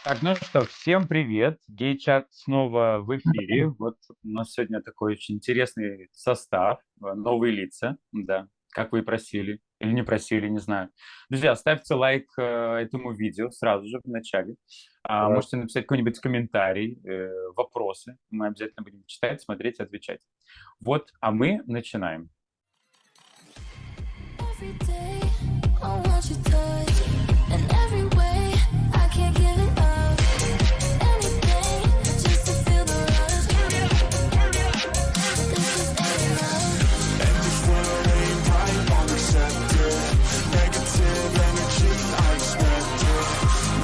Так, ну что, всем привет. Гей-чат снова в эфире. Вот у нас сегодня такой очень интересный состав, новые лица, да, как вы и просили, или не просили, не знаю. Друзья, ставьте лайк этому видео сразу же в начале. Так. Можете написать какой-нибудь комментарий, вопросы. Мы обязательно будем читать, смотреть, отвечать. Вот, а мы начинаем. Every day, I want your touch in every way. I can't give it up. Anything just to feel the rush. This is enough. And this world ain't right, won't accept it. Negative energy, I expect it.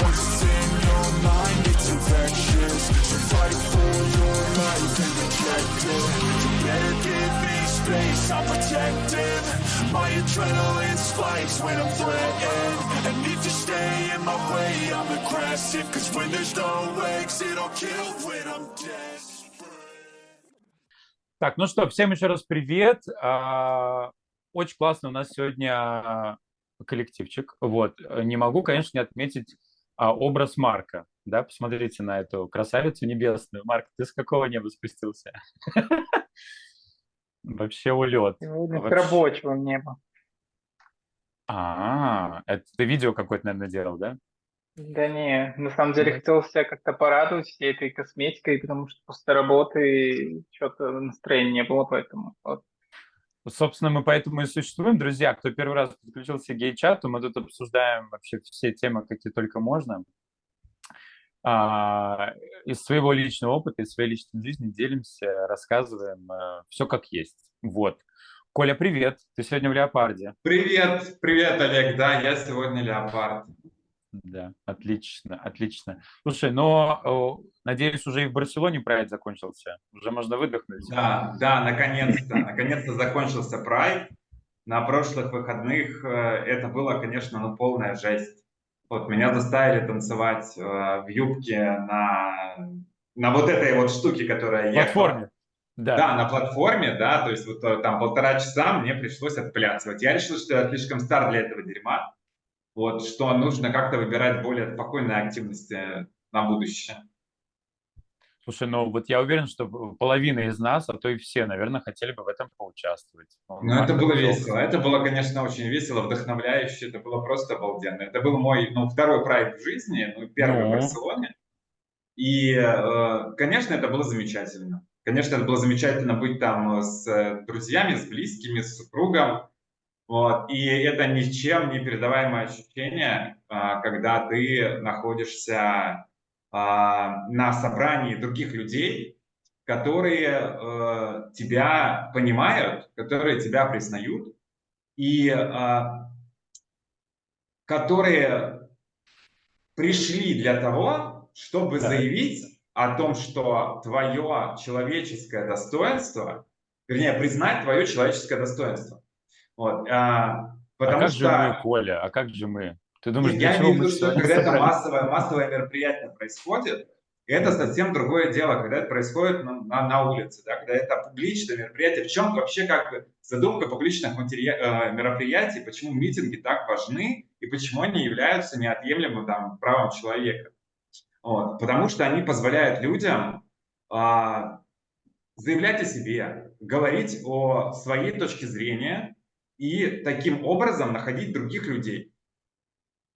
Once it's in your mind, it's infectious. So fight for your life and reject it. You better give me space, I'm protective. My adrenaline spikes when I'm threatened. And if you stay in my way, I'm aggressive. Cause when there's no exit, I'll kill when I'm desperate. Так, ну что, всем еще раз привет. Очень классно у нас сегодня коллективчик. Вот. Не могу, конечно, не отметить образ Марка. Да, посмотрите на эту красавицу небесную. Марк, ты с какого неба спустился? Вообще улет. Сегодня с Вообще. рабочего неба. Это ты видео какое-то, наверное, делал, да? Да не, на самом деле хотел себя как-то порадовать всей этой косметикой, потому что после работы что-то настроения не было, поэтому вот. Собственно, мы поэтому и существуем, друзья. Кто первый раз подключился к гей-чату, мы тут обсуждаем вообще все темы, какие только можно. а, Из своего личного опыта, из своей личной жизни делимся, рассказываем все как есть. Вот. Коля, привет. Ты сегодня в леопарде. Привет, привет, Олег. Да, я сегодня леопард. Да, отлично, отлично. Слушай, надеюсь, уже и в Барселоне проект закончился. Уже можно выдохнуть. Да, да, наконец-то закончился прайд. На прошлых выходных это было, конечно, ну, полная жесть. Вот меня заставили танцевать в юбке на вот этой вот штуке, которая ехала. Платформе. Да. Да, на платформе, да, то есть вот там 1,5 часа мне пришлось отплясывать. Я решил, что я слишком стар для этого дерьма, вот, что нужно как-то выбирать более спокойные активности на будущее. Слушай, ну вот я уверен, что половина из нас, а то и все, наверное, хотели бы в этом поучаствовать. Ну, это Марк было подошел. весело. Это было, конечно, очень весело, вдохновляюще. Это было просто обалденно. Это был мой, ну, второй проект в жизни, ну, первый в Ну, Барселоне. И, конечно, это было замечательно. Конечно, это было замечательно быть там с друзьями, с близкими, с супругом. Вот. И это ничем не передаваемое ощущение, когда ты находишься на собрании других людей, которые тебя понимают, которые тебя признают и которые пришли для того, чтобы так. заявить о том, что твое человеческое достоинство, вернее, признать твое человеческое достоинство. Вот, А потому как же мы, что Коля? А как же мы? Ты думаешь, для я чего имею в мы виду, что сегодня когда это собрались? массовое мероприятие происходит, это совсем другое дело, когда это происходит на улице, да, когда это публичное мероприятие. В чем вообще как бы задумка публичных мероприятий, почему митинги так важны и почему они являются неотъемлемым там, правом человека. Вот. Потому что они позволяют людям а, заявлять о себе, говорить о своей точке зрения и таким образом находить других людей.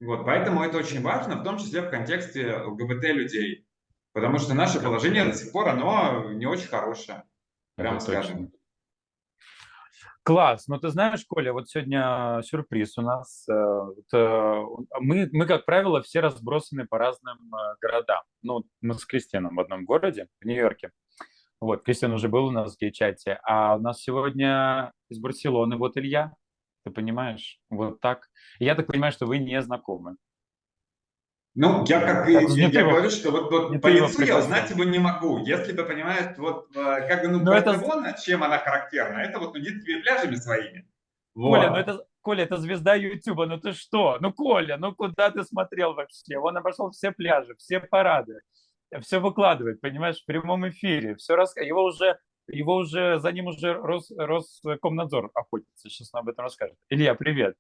Вот, поэтому это очень важно, в том числе в контексте ЛГБТ-людей. Потому что наше положение до сих пор, оно не очень хорошее, Это прямо точно. скажем. Класс. Ну, ты знаешь, Коля, вот сегодня сюрприз у нас. Мы, как правило, все разбросаны по разным городам. Ну, мы с Кристианом в одном городе, в Нью-Йорке. Вот, Кристиан уже был у нас в гей-чате. А у нас сегодня из Барселоны вот Илья. Ты понимаешь? Вот так. И я так понимаю, что вы не знакомы. Ну, я как Это же не ты я его, говорю, что не вот по ты его лицу я узнать пригласил. его не могу. Если бы, понимаешь, вот как бы, ну, Но это, Барселона, чем она характерна, это вот ну, детскими пляжами своими. Коля, Вот. Коля, это звезда Ютуба, ну ты что? Ну, Коля, ну куда ты смотрел вообще? Он обошел все пляжи, все парады, все выкладывает, понимаешь, в прямом эфире. За ним уже Роскомнадзор охотится, сейчас он об этом расскажет. Илья, привет.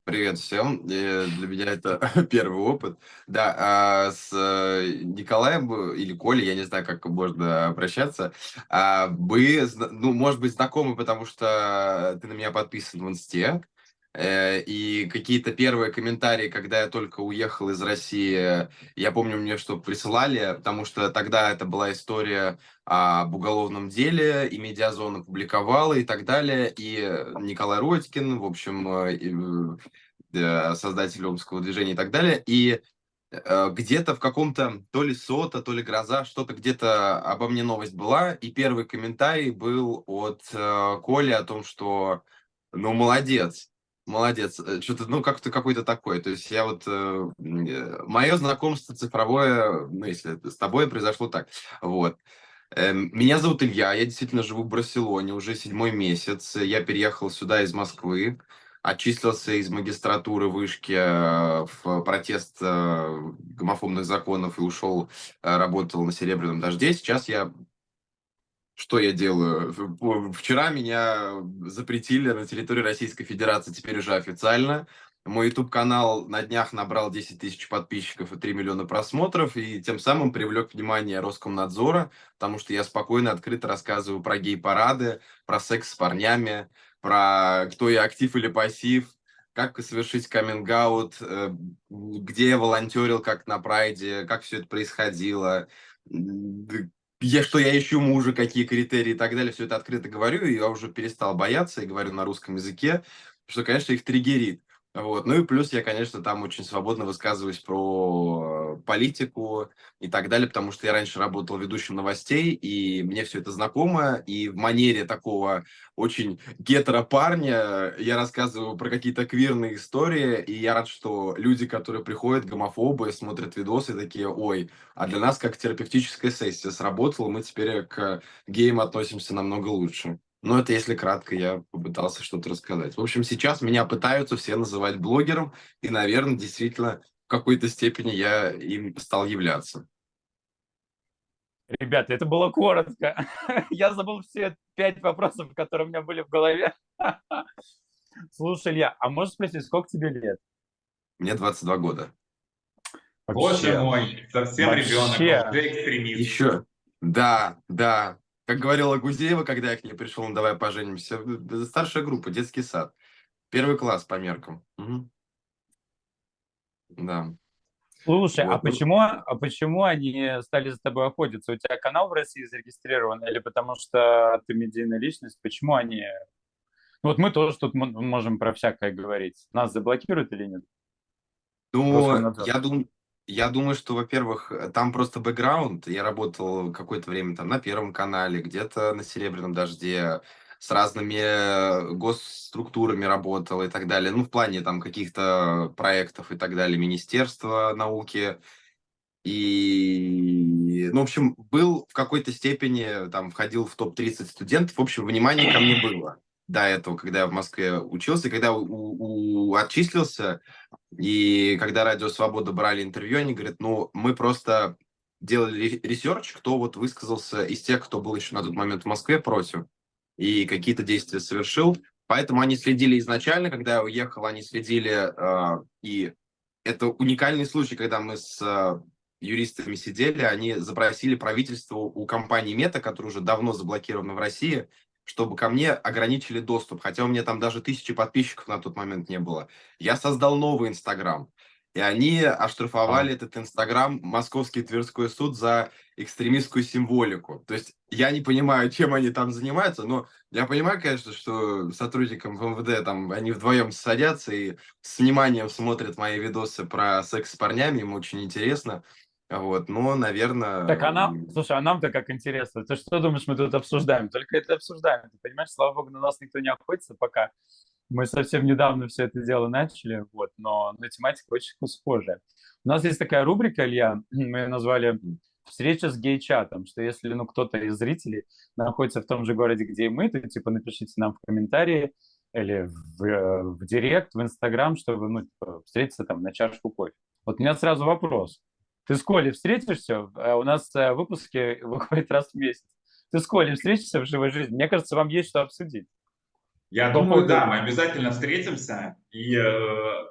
Привет всем. Для меня это первый опыт. Да, с Николаем или Колей, я не знаю, как можно обращаться, ну, может быть, знакомы, потому что ты на меня подписан в Инсте. И какие-то первые комментарии, когда я только уехал из России, я помню, мне что присылали, потому что тогда это была история об уголовном деле, и Медиазона публиковала и так далее. И Николай Родькин, в общем, создатель омского движения и так далее. И где-то в каком-то то ли сота, то ли гроза, что-то где-то обо мне новость была, и первый комментарий был от Коли о том, что ну молодец, молодец, что-то, ну как-то какой-то такой. То есть я вот, мое знакомство цифровое, ну если это с тобой произошло так, вот. Меня зовут Илья, я действительно живу в Барселоне уже 7-й месяц. Я переехал сюда из Москвы, отчислился из магистратуры вышки в протест гомофобных законов и ушел, работал на «Серебряном дожде». Сейчас что я делаю? Вчера меня запретили на территории Российской Федерации, теперь уже официально. Мой YouTube-канал на днях набрал 10 тысяч подписчиков и 3 миллиона просмотров, и тем самым привлек внимание Роскомнадзора, потому что я спокойно, открыто рассказываю про гей-парады, про секс с парнями, про кто я, актив или пассив, как совершить каминг-аут, где я волонтерил, как на Прайде, как все это происходило, что я ищу мужа, какие критерии и так далее, все это открыто говорю, и я уже перестал бояться и говорю на русском языке, что, конечно, их триггерит. Вот. Ну и плюс я, конечно, там очень свободно высказываюсь про политику и так далее, потому что я раньше работал ведущим новостей, и мне все это знакомо, и в манере такого очень гетеро-парня я рассказываю про какие-то квирные истории, и я рад, что люди, которые приходят, гомофобы, смотрят видосы, такие, ой, а для нас как терапевтическая сессия сработала, мы теперь к геям относимся намного лучше. Ну, это если кратко, я попытался что-то рассказать. В общем, сейчас меня пытаются все называть блогером, и, наверное, действительно, в какой-то степени я им стал являться. Ребята, это было коротко. Я забыл все 5 вопросов, которые у меня были в голове. Слушай, Илья, а можешь спросить, сколько тебе лет? Мне 22 года. Боже мой, совсем ребенок, Вообще. уже экстремист. Еще, да, да. Как говорила Гузеева, когда я к ней пришел, ну давай поженимся. Старшая группа, детский сад. 1 класс по меркам. Мгм. Да. Слушай, Вот. а почему они стали за тобой охотиться? У тебя канал в России зарегистрирован или потому что ты медийная личность? Почему они... Ну, вот мы тоже тут можем про всякое говорить. Нас заблокируют или нет? Ну, Роскомнадзор. я думаю, что, во-первых, там просто бэкграунд. Я работал какое-то время там на Первом канале, где-то на «Серебряном дожде», с разными госструктурами работал и так далее. Ну, в плане там каких-то проектов и так далее, Министерства науки. И, ну, в общем, был в какой-то степени, там, входил в топ-30 студентов. В общем, внимание ко мне было до этого, когда я в Москве учился. Когда отчислился, и когда «Радио Свобода» брали интервью, они говорят, ну, мы просто делали ресерч, кто вот высказался из тех, кто был еще на тот момент в Москве против, и какие-то действия совершил. Поэтому они следили изначально, когда я уехал, они следили, и это уникальный случай, когда мы с юристами сидели, они запросили правительство у компании Мета, которая уже давно заблокирована в России, чтобы ко мне ограничили доступ, хотя у меня там даже 1000 подписчиков на тот момент не было. Я создал новый Инстаграм, и они оштрафовали этот Инстаграм, Московский Тверской суд, за экстремистскую символику. То есть я не понимаю, чем они там занимаются, но я понимаю, конечно, что сотрудникам в МВД там они вдвоем садятся и с вниманием смотрят мои видосы про секс с парнями, им очень интересно. Вот, но, наверное... Так, слушай, а нам-то как интересно. Ты что думаешь, мы тут обсуждаем? Только это обсуждаем. Ты понимаешь, слава богу, на нас никто не охотится пока. Мы совсем недавно все это дело начали, вот, но тематика очень схожая. У нас есть такая рубрика, Илья, мы ее назвали «Встреча с гей-чатом», что если, ну, кто-то из зрителей находится в том же городе, где и мы, то, типа, напишите нам в комментарии или в директ, в Инстаграм, чтобы, ну, типа, встретиться там на чашку кофе. Вот у меня сразу вопрос. Ты с Колей встретишься? У нас выпуски выходят раз в месяц. Ты с Колей встретишься в живой жизни? Мне кажется, вам есть что обсудить. Я По думаю, да, поводу- мы обязательно встретимся и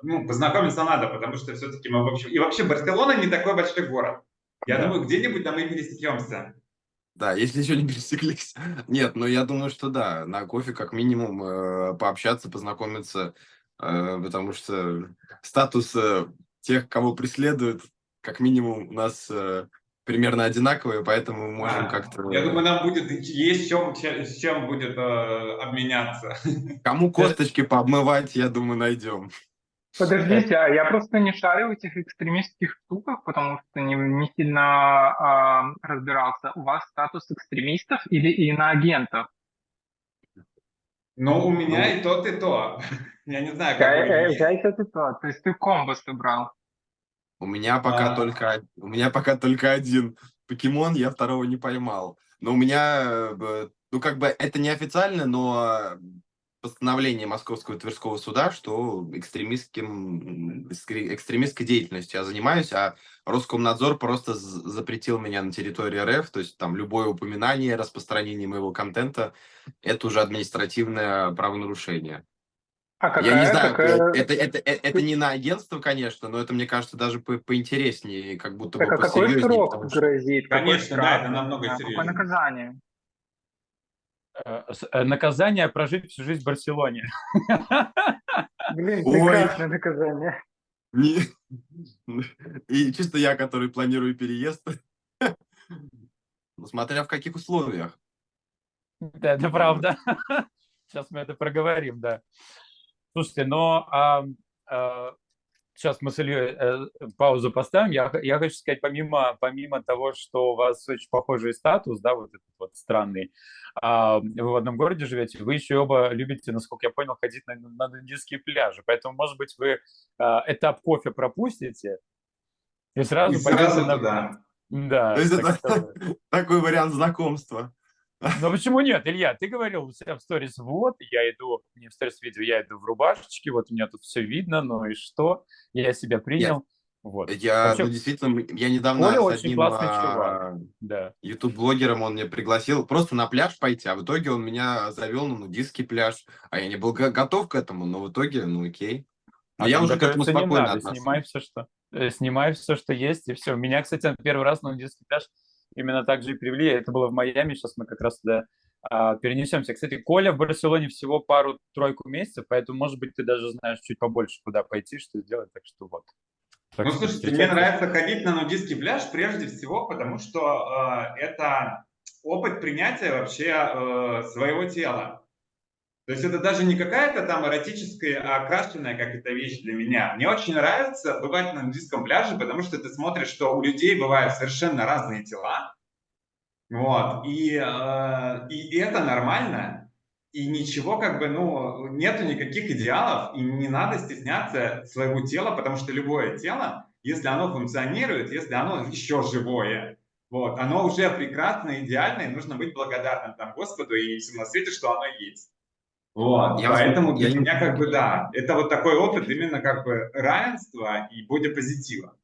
ну, познакомиться надо, потому что все-таки мы и вообще Барселона не такой большой город. Я Да. думаю, где-нибудь да мы пересечемся. Да, если еще не пересеклись. Нет, ну я думаю, что да, на кофе как минимум пообщаться, познакомиться, потому что статус тех, кого преследуют, как минимум у нас примерно одинаковый, поэтому мы можем как-то... Я думаю, нам будет есть с чем будет обменяться. Кому косточки пообмывать, я думаю, найдем. Подождите, а я просто не шарю в этих экстремистских штуках, потому что не сильно разбирался. У вас статус экстремистов или иноагентов? Но у меня Ну, и то, и то. Я не знаю, какой есть. Я это ты то. То есть ты комбо собрал. у меня пока только один покемон, я второго не поймал. Но у меня, ну как бы это неофициально, но постановление Московского и Тверского суда, что экстремистской деятельностью я занимаюсь, а Роскомнадзор просто запретил меня на территории РФ, то есть там любое упоминание, распространение моего контента, это уже административное правонарушение. А Я не знаю, какая... это не на агентство, конечно, но это, мне кажется, даже поинтереснее, как будто бы Так, а какой посерьезнее, срок потому что... грозит? Какой Конечно, да, штраф? это намного Какое серьезнее. наказание? Наказание прожить всю жизнь в Барселоне. Блин, Ой. прекрасное наказание. Не- И чисто я, который планирую переезд, ну, смотря в каких условиях. Да, это правда. Сейчас мы это проговорим, да. Слушайте, но сейчас мы с Ильей паузу поставим. Я хочу сказать, помимо того, что у вас очень похожий статус, да, вот этот вот странный, вы в одном городе живете, вы еще оба любите, насколько я понял, ходить на нудистские пляжи. Поэтому, может быть, вы этап кофе пропустите и И сразу пойдете сразу на... туда. Да, То есть так это сказать. такой вариант знакомства. Ну почему нет, Илья? Ты говорил у себя в сторис, вот, я иду, не в сторис-видео, я иду в рубашечке, вот у меня тут все видно, ну и что? Я себя принял. Вот. Я, Вообще, ну, действительно, я недавно Коля с очень одним классный чувак. Да. YouTube-блогером, он меня пригласил просто на пляж пойти, а в итоге он меня завел на нудистский пляж, а я не был готов к этому, но в итоге, ну окей. Но А я там уже к этому готовиться не спокойно надо, отношусь. снимай все, что есть, и все. Меня, кстати, на первый раз на нудистский пляж именно так же и привели. Это было в Майами, сейчас мы как раз туда перенесемся. Кстати, Коля в Барселоне всего пару-тройку месяцев, поэтому, может быть, ты даже знаешь чуть побольше, куда пойти, что сделать, так что вот. Так Ну, что слушайте, мне встречайтесь. нравится ходить на нудистский пляж прежде всего, потому что это опыт принятия вообще своего тела. То есть это даже не какая-то там эротическая, окрашенная какая-то вещь для меня. Мне очень нравится бывать на нудистском пляже, потому что ты смотришь, что у людей бывают совершенно разные тела. Вот. И это нормально. И ничего как бы, ну, нету никаких идеалов, и не надо стесняться своего тела, потому что любое тело, если оно функционирует, если оно еще живое, вот, оно уже прекрасно, идеально, и нужно быть благодарным там Господу и всему на свете, что оно есть. Вот, поэтому для меня как бы да, это вот такой опыт именно как бы равенства и бодипозитива.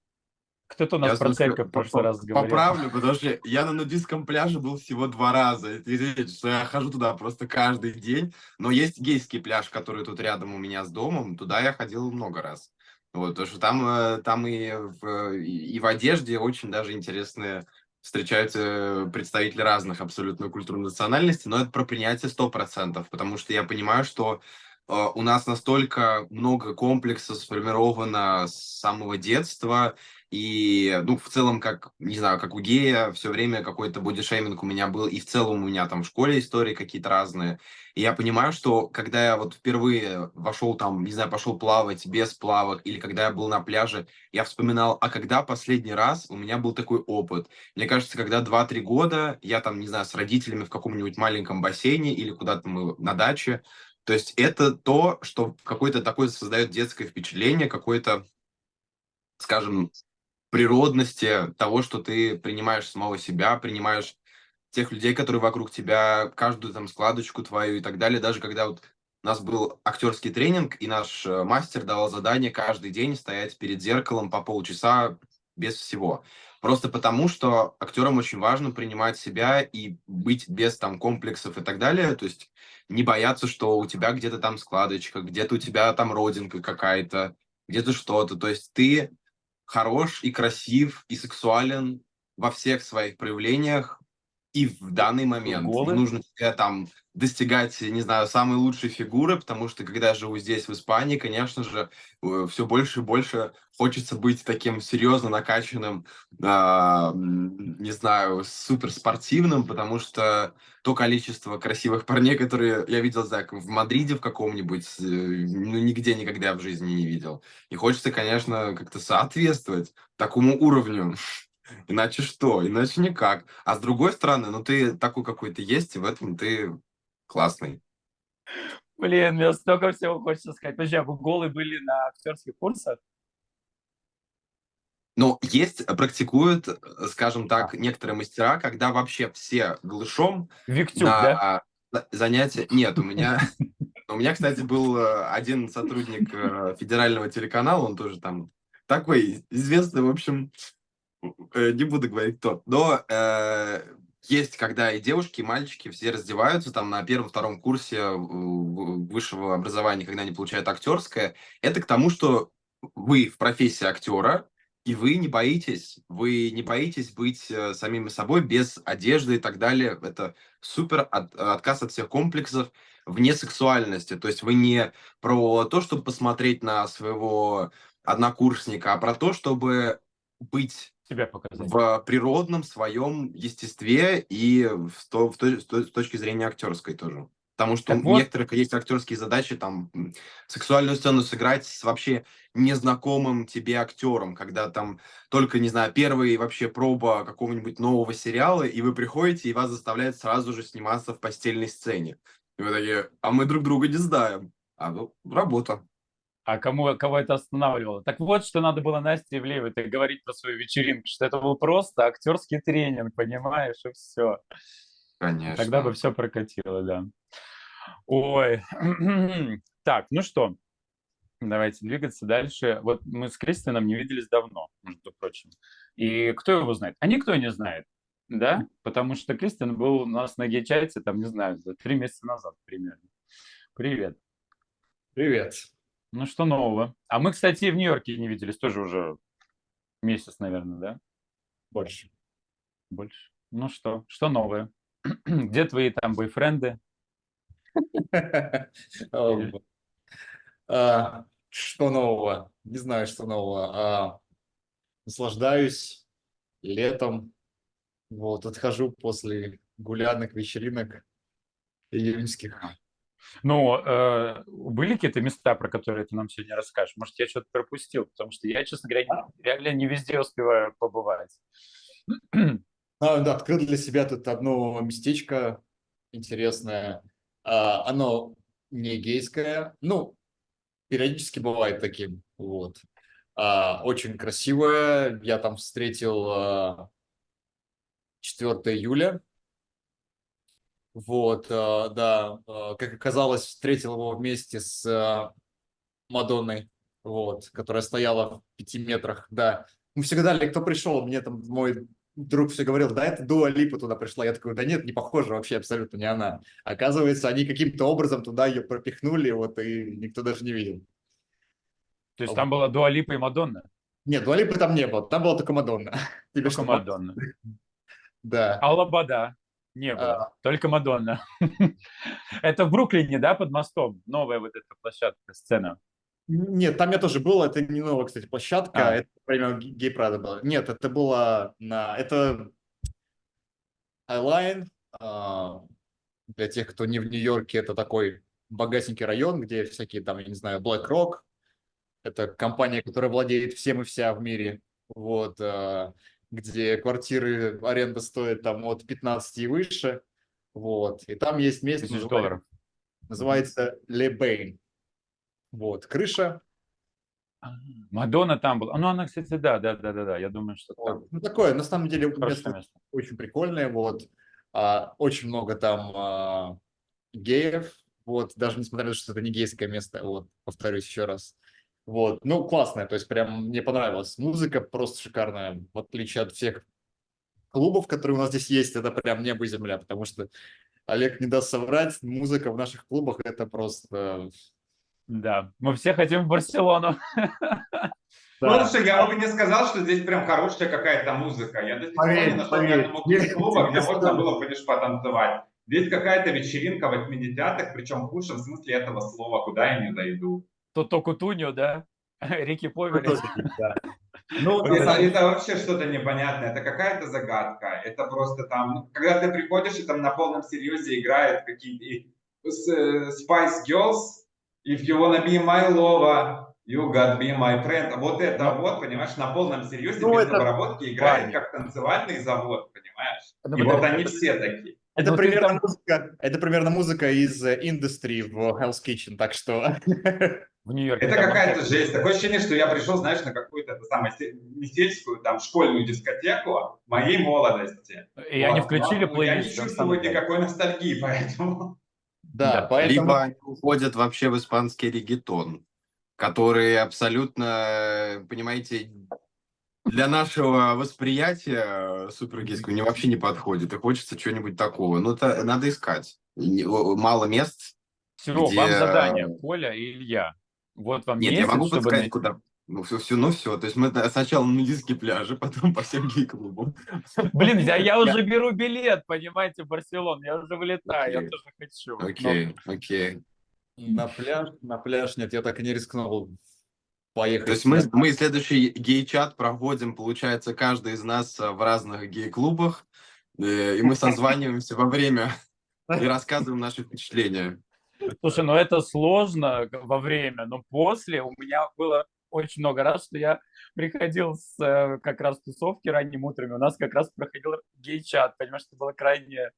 Кто-то у нас Я про слушай, церковь в прошлый раз говорил. поправлю, потому что я на нудистском пляже был всего 2 раза. Это не значит, что я хожу туда просто каждый день. Но есть гейский пляж, который тут рядом у меня с домом. Туда я ходил много раз. Вот, потому что там и в одежде очень даже интересные встречаются представители разных абсолютно культур и национальностей. Но это про принятие 100%, потому что я понимаю, что у нас настолько много комплексов сформировано с самого детства, и, ну, в целом, как, не знаю, как у гея, все время какой-то бодишейминг у меня был, и в целом у меня там в школе истории какие-то разные. И я понимаю, что когда я вот впервые вошел там, не знаю, пошел плавать без плавок, или когда я был на пляже, я вспоминал, а когда последний раз у меня был такой опыт? Мне кажется, когда 2-3 года я там, не знаю, с родителями в каком-нибудь маленьком бассейне или куда-то мы на даче, то есть это то, что какое-то такое создает детское впечатление, какое-то, скажем, природности того, что ты принимаешь самого себя, принимаешь тех людей, которые вокруг тебя, каждую там складочку твою и так далее. Даже когда вот у нас был актерский тренинг, и наш мастер давал задание каждый день стоять перед зеркалом по полчаса, без всего. Просто потому, что актерам очень важно принимать себя и быть без там комплексов и так далее. То есть не бояться, что у тебя где-то там складочка, где-то у тебя там родинка какая-то, где-то что-то. То есть ты хорош и красив и сексуален во всех своих проявлениях и в данный момент. Не Голы? нужно тебе там достигать, не знаю, самой лучшей фигуры, потому что когда я живу здесь, в Испании, конечно же, все больше и больше хочется быть таким серьезно накачанным, не знаю, суперспортивным, потому что то количество красивых парней, которые я видел, так, в Мадриде в каком-нибудь, ну, нигде никогда в жизни не видел. И хочется, конечно, как-то соответствовать такому уровню. Иначе что? Иначе никак. А с другой стороны, ну ты такой, какой ты есть, и в этом ты классный. Блин, мне столько всего хочется сказать. Подожди, а вы голы были на актерских курсах? Но есть, практикуют, скажем А, так, некоторые мастера, когда вообще все голышом Виктюк, да? на занятия. Нет, у меня, кстати, был один сотрудник федерального телеканала, он тоже там такой известный, в общем, не буду говорить кто. Но есть, когда и девушки, и мальчики все раздеваются там на первом-втором курсе высшего образования, когда они получают актерское. Это к тому, что вы в профессии актера, и вы не боитесь быть самими собой без одежды и так далее. Это супер отказ от всех комплексов вне сексуальности. То есть вы не про то, чтобы посмотреть на своего однокурсника, а про то, чтобы быть Себя показать. в природном своем естестве и с точки зрения актерской тоже. Потому что Так у вот, некоторых есть актерские задачи, там, сексуальную сцену сыграть с вообще незнакомым тебе актером, когда там только, не знаю, первая вообще проба какого-нибудь нового сериала, и вы приходите, и вас заставляют сразу же сниматься в постельной сцене. И вы такие, а мы друг друга не знаем. А, ну, работа. а кого это останавливало? Так вот, что надо было Насте Ивлеевой-то говорить про свою вечеринку, что это был просто актерский тренинг, понимаешь, и все. Тогда бы Конечно. все прокатило, да. Ой, так, ну что, давайте двигаться дальше. Вот мы с Кристианом не виделись давно, между прочим. И кто его знает? А никто не знает, да? Потому что Кристиан был у нас на гей-чате, там, не знаю, 3 месяца назад примерно. Привет. Привет. Ну что нового? А мы, кстати, и в Нью-Йорке не виделись тоже уже месяц, наверное, да? Больше. Больше. Ну что новое? Где твои там бойфренды? Или- Что нового? Не знаю, что нового. Наслаждаюсь летом. Вот, отхожу после гулянок, вечеринок июньских. Ну, были какие-то места, про которые ты нам сегодня расскажешь? Может, я что-то пропустил? Потому что я, честно говоря, реально не везде успеваю побывать. Да, открыл для себя тут одно местечко интересное. Оно не гейское. Ну, периодически бывает таким. Вот. Очень красивое. Я там встретил 4 июля. Вот, да, как оказалось, встретил его вместе с Мадонной, вот, которая стояла в 5 метрах, да. Мы все гадали, кто пришел, мне там мой друг все говорил, да, это Дуа Липа туда пришла. Я такой, да нет, не похоже вообще, абсолютно не она. Оказывается, они каким-то образом туда ее пропихнули, вот, и никто даже не видел. То есть там была Дуа Липа и Мадонна? Нет, Дуа Липы там не было, там была только Мадонна. Тебе Только что, Мадонна. да. А Лобода не было, только Мадонна. Это в Бруклине, да, под мостом? Новая вот эта площадка, сцена. Нет, там я тоже был, это не новая, кстати, площадка, А, это время гей-прада было. Нет, это было это Highline, для тех, кто не в Нью-Йорке, это такой богатенький район, где всякие там, я не знаю, BlackRock, это компания, которая владеет всем и вся в мире, вот, где квартиры, аренда стоит там от 15 и выше, вот, и там есть место, $1000. называется Le Bain, вот, крыша. Мадонна там была. Ну, она, кстати, да. Я думаю, что там Вот. Ну, такое, на самом деле, хорошее место место. очень прикольное, вот. Очень много там геев, вот, даже несмотря на то, что это не гейское место, вот, повторюсь еще раз. Вот, ну, классная, то есть прям мне понравилась. Музыка просто шикарная, в отличие от всех клубов, которые у нас здесь есть, это прям небо и земля, потому что Олег не даст соврать, музыка в наших клубах это просто... Да, мы все хотим в Барселону. Ну, Да, слушай, я бы не сказал, что здесь прям хорошая какая-то музыка. Я до сих пор не поверь, нашел ни поверь. одного Я клуба, где тебе можно скажу. было, понимаешь, потанцевать. Здесь какая-то вечеринка 80-х, причем в худшем смысле этого слова, куда я не зайду. Тото Кутуньо, да? Рики Вы Повери. тоже есть, да. Ну, на Вот Это, самом это вообще что-то непонятное, это какая-то загадка. Это просто там, ну, когда ты приходишь и там на полном серьезе играют какие-то Spice Girls, if you wanna be my lover, you gotta be my friend. Вот это Ну, вот, понимаешь, на полном серьезе, ну, без это, обработки играет парни. как танцевальный завод, понимаешь? Ну, И вот подожди, они все такие. это ну ты примерно там музыка, это примерно музыка из Industry в Hell's Kitchen, так что... в Нью-Йорке, Это да, какая-то Манхэттен. жесть. Такое ощущение, что я пришел, знаешь, на какую-то это самое, не сельскую, там, школьную дискотеку моей молодости. И они Вот. включили Но я не плейлист, и он чувствую сам играет. никакой ностальгии, поэтому... Да, Да. поэтому... Либо они уходят вообще в испанский реггетон, который абсолютно, понимаете, для нашего восприятия супергейского не вообще не подходит. И хочется чего-нибудь такого. Ну, это надо искать. Мало мест, Все, вам где... задание, Коля и Илья. Вот вам Нет, я месяц, могу чтобы подсказать, найти. куда. Ну, все. То есть мы сначала на нудистские пляжи, потом по всем гей-клубам. Блин, я уже беру билет, понимаете, в Барселону. Я уже вылетаю, я Окей. тоже хочу. Окей. На пляж нет, я так и не рискнул То поехать. есть мы следующий гей-чат проводим, получается, каждый из нас в разных гей-клубах, и мы созваниваемся во время и рассказываем наши впечатления. Слушай, ну это сложно во время, но после у меня было очень много раз, что я приходил с как раз тусовки ранним утром, и у нас как раз проходил гей-чат, понимаешь, это было крайне,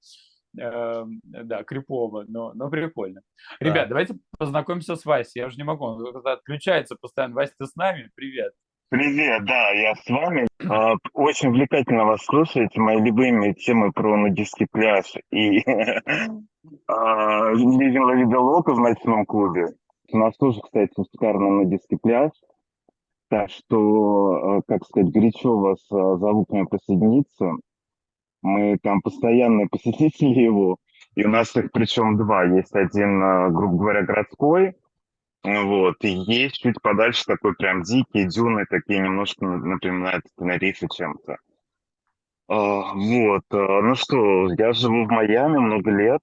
да, крипово, но прикольно. Да. Ребят, давайте познакомимся с Васей, я уже не могу, он как-то отключается постоянно. Вася, ты с нами? Привет. Привет, да, я с вами. Очень увлекательно вас слушать. Мои любимые темы про нудистский пляж и видела видеолог в ночном клубе. У нас тоже, кстати, шикарный нудистский пляж. Так что, как сказать, горячо вас зову к нам присоединиться. Мы там постоянные посетители его. И у нас их причем два. Есть один, грубо говоря, городской. Вот, и есть чуть подальше такой прям дикие дюны, такие немножко напоминают Тенерифе чем-то. Вот, ну что, я живу в Майами много лет,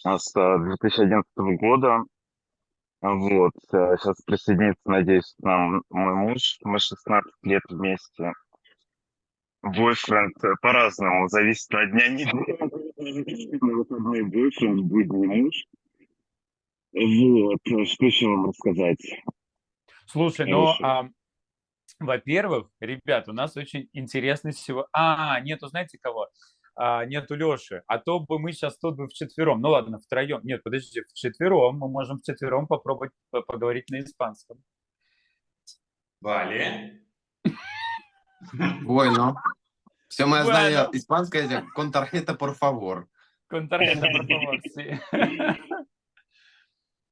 с 2011 года. Вот, сейчас присоединится, надеюсь, к нам мой муж. Мы 16 лет вместе. Бойфренд по-разному, зависит от дня недели. На выходные бойфренд, в будни муж. Вот, что еще вам рассказать? Слушай, ну, Хорошо. во-первых, ребят, у нас очень интересный сегодня... нету, знаете кого? Нету Леши. А то бы мы сейчас тут бы вчетвером. Ну ладно, втроем. Нет, подожди, вчетвером. Мы можем вчетвером попробовать поговорить на испанском. Вали. Bueno. Все мое знание Bueno. испанское, это con tarjeta, por favor. Con tarjeta, por favor, sí.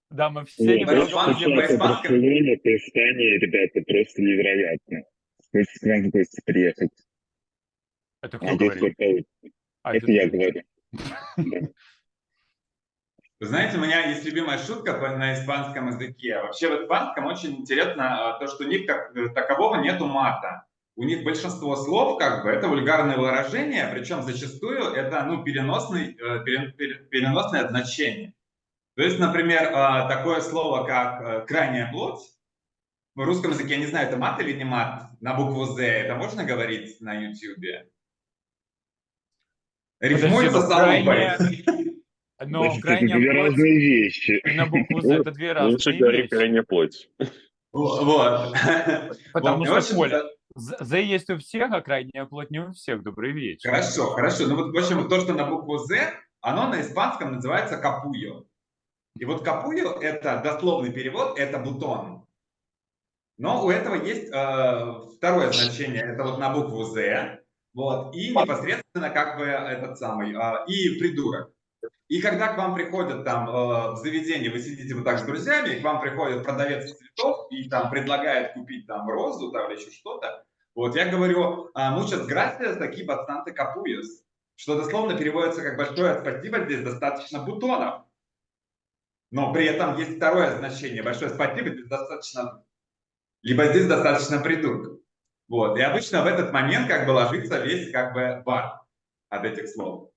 Да, мы все Нет, немного по-испански, владеем по-испански. испанским. Барселоне, по Испании, ребята, просто невероятно. Хочется к вам в гости приехать. Это кто Надеюсь, говорит? вы получите. Это Это я ты. говорю. Да. Вы знаете, у меня есть любимая шутка на испанском языке. Вообще в испанском очень интересно то, что у них как такового нету мата. У них большинство слов как бы это вульгарные выражения, причем зачастую это переносное значение. То есть, например, такое слово, как крайняя плоть, в русском языке, я не знаю, это мат или не мат, на букву «З», это можно говорить на YouTube? Рифмуется с залупой. Но Значит, это крайняя две плоть разные вещи. и на букву «З» это две Лучше разные говори вещи. крайняя плоть. Вот. Потому Вот, и, что, в общем, Коля, «З» есть у всех, а крайняя плоть не у всех. Добрый вечер. Хорошо. Ну вот, в общем, то, что на букву «З», оно на испанском называется «капуйо». И вот «капуйо» — это дословный перевод, это бутон. Но у этого есть второе значение, это вот на букву «З», вот, и непосредственно как бы этот самый, и придурок. И когда к вам приходят там в заведение, вы сидите вот так с друзьями, и к вам приходит продавец цветов и там предлагает купить там розу там, или еще что-то, вот я говорю «muchas gracias, aquí bastante capullos», что дословно переводится как «большое спасибо, здесь достаточно бутонов». Но при этом есть второе значение «большое спасибо, здесь достаточно...» либо «здесь достаточно придурков». Вот. И обычно в этот момент как бы ложится весь как бы бар от этих слов.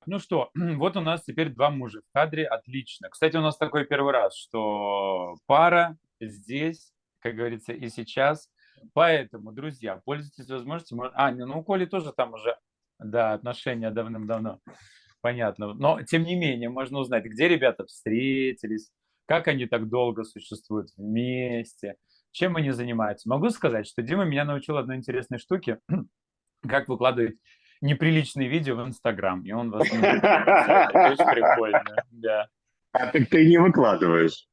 Ну что, вот у нас теперь два мужа в кадре, отлично. Кстати, у нас такой первый раз, что пара здесь, как говорится, и сейчас. Поэтому, друзья, пользуйтесь возможностью. Ну у Коли тоже там уже, да, отношения давным-давно, понятно. Но, тем не менее, можно узнать, где ребята встретились, как они так долго существуют вместе, чем они занимаются. Могу сказать, что Дима меня научил одной интересной штуке, как выкладывать неприличные видео в Инстаграм, и он вас не будет. Это очень прикольно, да. А так ты не выкладываешь.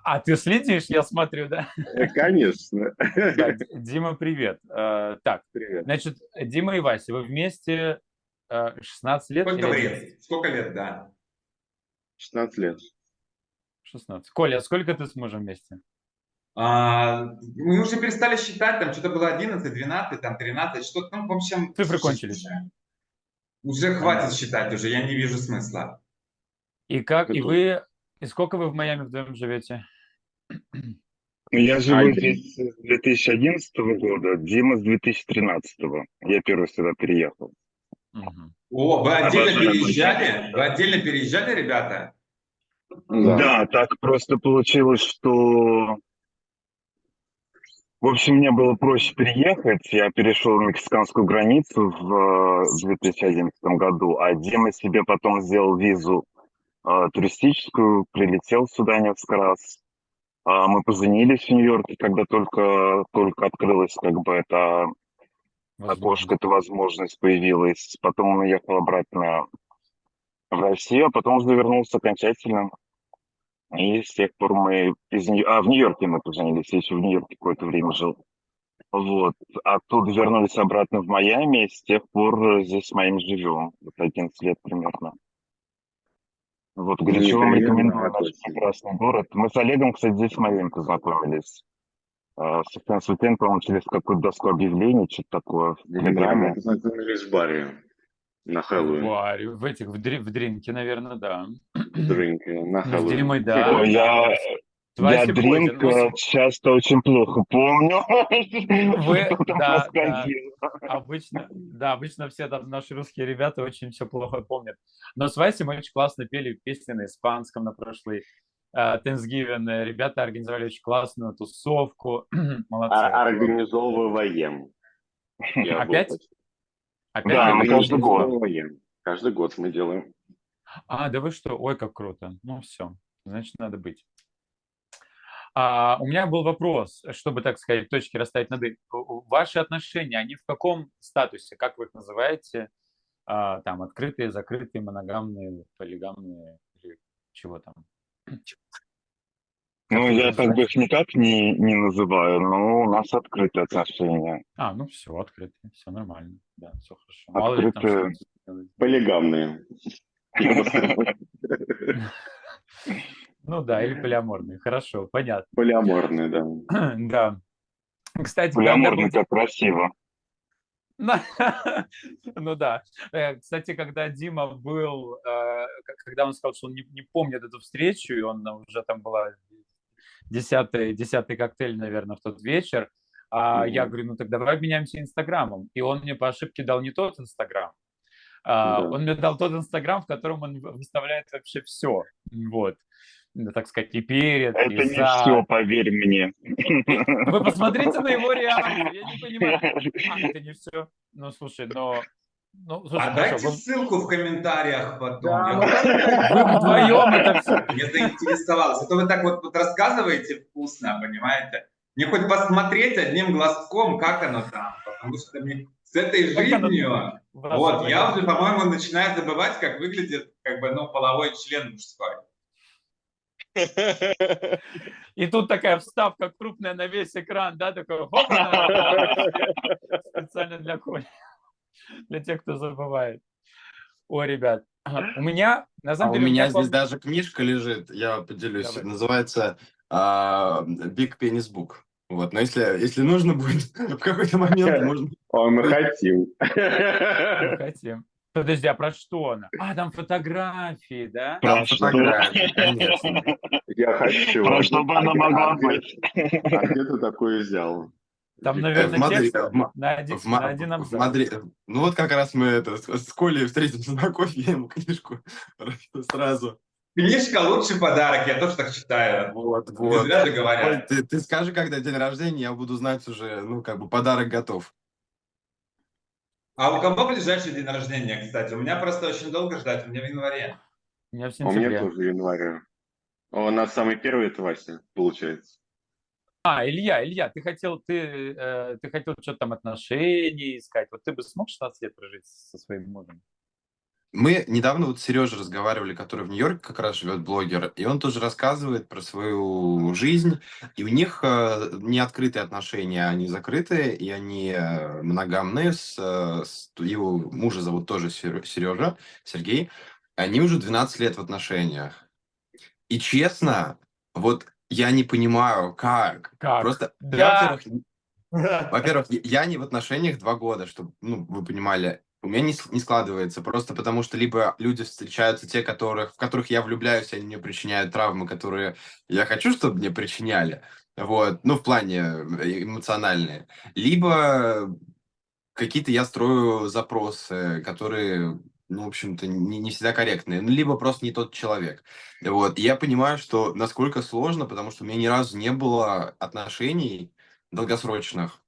А ты следишь, я смотрю, да? Конечно. Да, Дима, привет. Так, Привет. значит, Дима и Вася, вы вместе 16 лет или Сколько 11? лет? Сколько лет, да. 16 лет. 16. Коля, а сколько ты с мужем вместе? Мы уже перестали считать, там что-то было 11, 12, там 13, что-то, ну, в общем... Цифры слушай, кончились. Уже хватит считать, уже я не вижу смысла. И как, и Это- вы, и сколько вы в Майами вдвоем живете? Я живу Ай, здесь с 2011 года, Дима с 2013. Я первый сюда переехал. Мгм. О, вы отдельно Обожаю переезжали? Вы отдельно переезжали, ребята? Да. Да, так просто получилось, что... В общем, мне было проще переехать. Я перешел мексиканскую границу в 2011 году, а Дима себе потом сделал визу туристическую, прилетел сюда несколько раз. Мы поженились в Нью-Йорке, когда только открылось как бы это окошко, эта возможность появилась. Потом он уехал обратно в Россию, а потом уже вернулся окончательно. И с тех пор мы в Нью-Йорке мы поженились, я еще в Нью-Йорке какое-то время жил. Вот. Оттуда вернулись обратно в Майами, и с тех пор здесь с Майами живем. Вот 11 лет примерно. Вот, горячо вам Неприятно, рекомендую наш точно. прекрасный город. Мы с Олегом, кстати, здесь в Майами познакомились. С Консультен, по-моему, через какую-то доску объявлений, что-то такое в Мы Телеграме. познакомились в баре на В Хэллоуин. баре, в этих, в дринке, наверное, да. В дринке на Ну, с Хэллоуин. Димой, да. Ой, я С Васей дринк Бодин. часто очень плохо помню, Вы, что там да, происходило. обычно все там наши русские ребята очень все плохо помнят. Но с Васей мы очень классно пели песни на испанском на прошлый Thanksgiving. Ребята организовали очень классную тусовку. Молодцы. Организовываем. Я был Опять? почти. Опять? Да, мы каждый год. Организовываем. Каждый год мы делаем. Да вы что? Ой, как круто. Ну все, значит, надо быть. У меня был вопрос, чтобы, так сказать, точки расставить над «и». Ваши отношения, они в каком статусе? Как вы их называете? Там открытые, закрытые, моногамные, полигамные или чего там? Ну, вы их я как бы их называете? никак не называю, но у нас открытые отношения. Ну все, открытые, все нормально, да, все хорошо. Мало ли там Открытые. что-нибудь сделать. Полигамные. Ну да, или полиаморные, хорошо, понятно. Полиаморные, да. Да. Кстати, Полиаморный, как красиво. Ну да. Кстати, когда Дима был, когда он сказал, что он не помнит эту встречу, и он уже там была 10-й коктейль, наверное, в тот вечер, я говорю, ну так давай обменяемся Инстаграмом. И он мне по ошибке дал не тот Инстаграм, он мне дал тот Инстаграм, в котором он выставляет вообще все. Вот. Так сказать, и перед, и Это не за. все, поверь мне. Вы посмотрите на его реакцию, я не понимаю. Это не все. Ну, слушай, слушай, Дайте хорошо. ссылку в комментариях потом. Да, вы вдвоем это все. Мне заинтересовалось. А то вы так вот рассказываете вкусно, понимаете? Мне хоть посмотреть одним глазком, как оно там. Потому что мне с этой жизнью... Вот, я уже, по-моему, начинаю забывать, как выглядит, половой член мужской. И тут такая вставка крупная на весь экран, да, такой специально для Коли, для тех, кто забывает. Ой, ребят, у меня, на А самом у деле, у меня меня к здесь вам... даже книжка лежит, я поделюсь. Давай. Называется Big Penis Book. Вот, но если нужно будет в какой-то момент, можно... Мы хотим. Мы хотим. Подожди, а про что она? А, там фотографии, да? Там Про что? фотографии, конечно. Я хочу. Про что бы она могла быть? А где ты такое взял? Там, В наверное, Мадриде, текст на один в абзац. Мадриде. Ну вот как раз мы с Колей встретимся на кофе, я ему книжку сразу. Книжка — лучший подарок, я тоже так считаю. Вот, Не вот. зря же Коль, говорят. ты скажи, когда день рождения, я буду знать уже, ну, как бы подарок готов. А у кого ближайший день рождения, кстати? У меня просто очень долго ждать, у меня в январе. У меня в У меня сентябре. тоже январь. У нас самый первый — это Вася, получается. А, Илья, ты хотел что-то там отношения искать. Вот ты бы смог 16 лет прожить со своим мужем? Мы недавно вот с Сережей разговаривали, который в Нью-Йорке как раз живет, блогер, и он тоже рассказывает про свою жизнь, и у них не открытые отношения, они закрытые, и они моногамные, его мужа зовут тоже Сережа, Сергей, они уже 12 лет в отношениях. И честно, вот я не понимаю, как. Как? Просто, Да. во-первых, я не в отношениях 2 года, чтобы, ну, вы понимали. У меня не складывается, просто потому что либо люди встречаются те, в которых я влюбляюсь, и они мне причиняют травмы, которые я хочу, чтобы мне причиняли, вот, ну, в плане эмоциональные. Либо какие-то я строю запросы, которые, ну, в общем-то, не всегда корректные, ну, либо просто не тот человек. Вот. И я понимаю, что насколько сложно, потому что у меня ни разу не было отношений долгосрочных.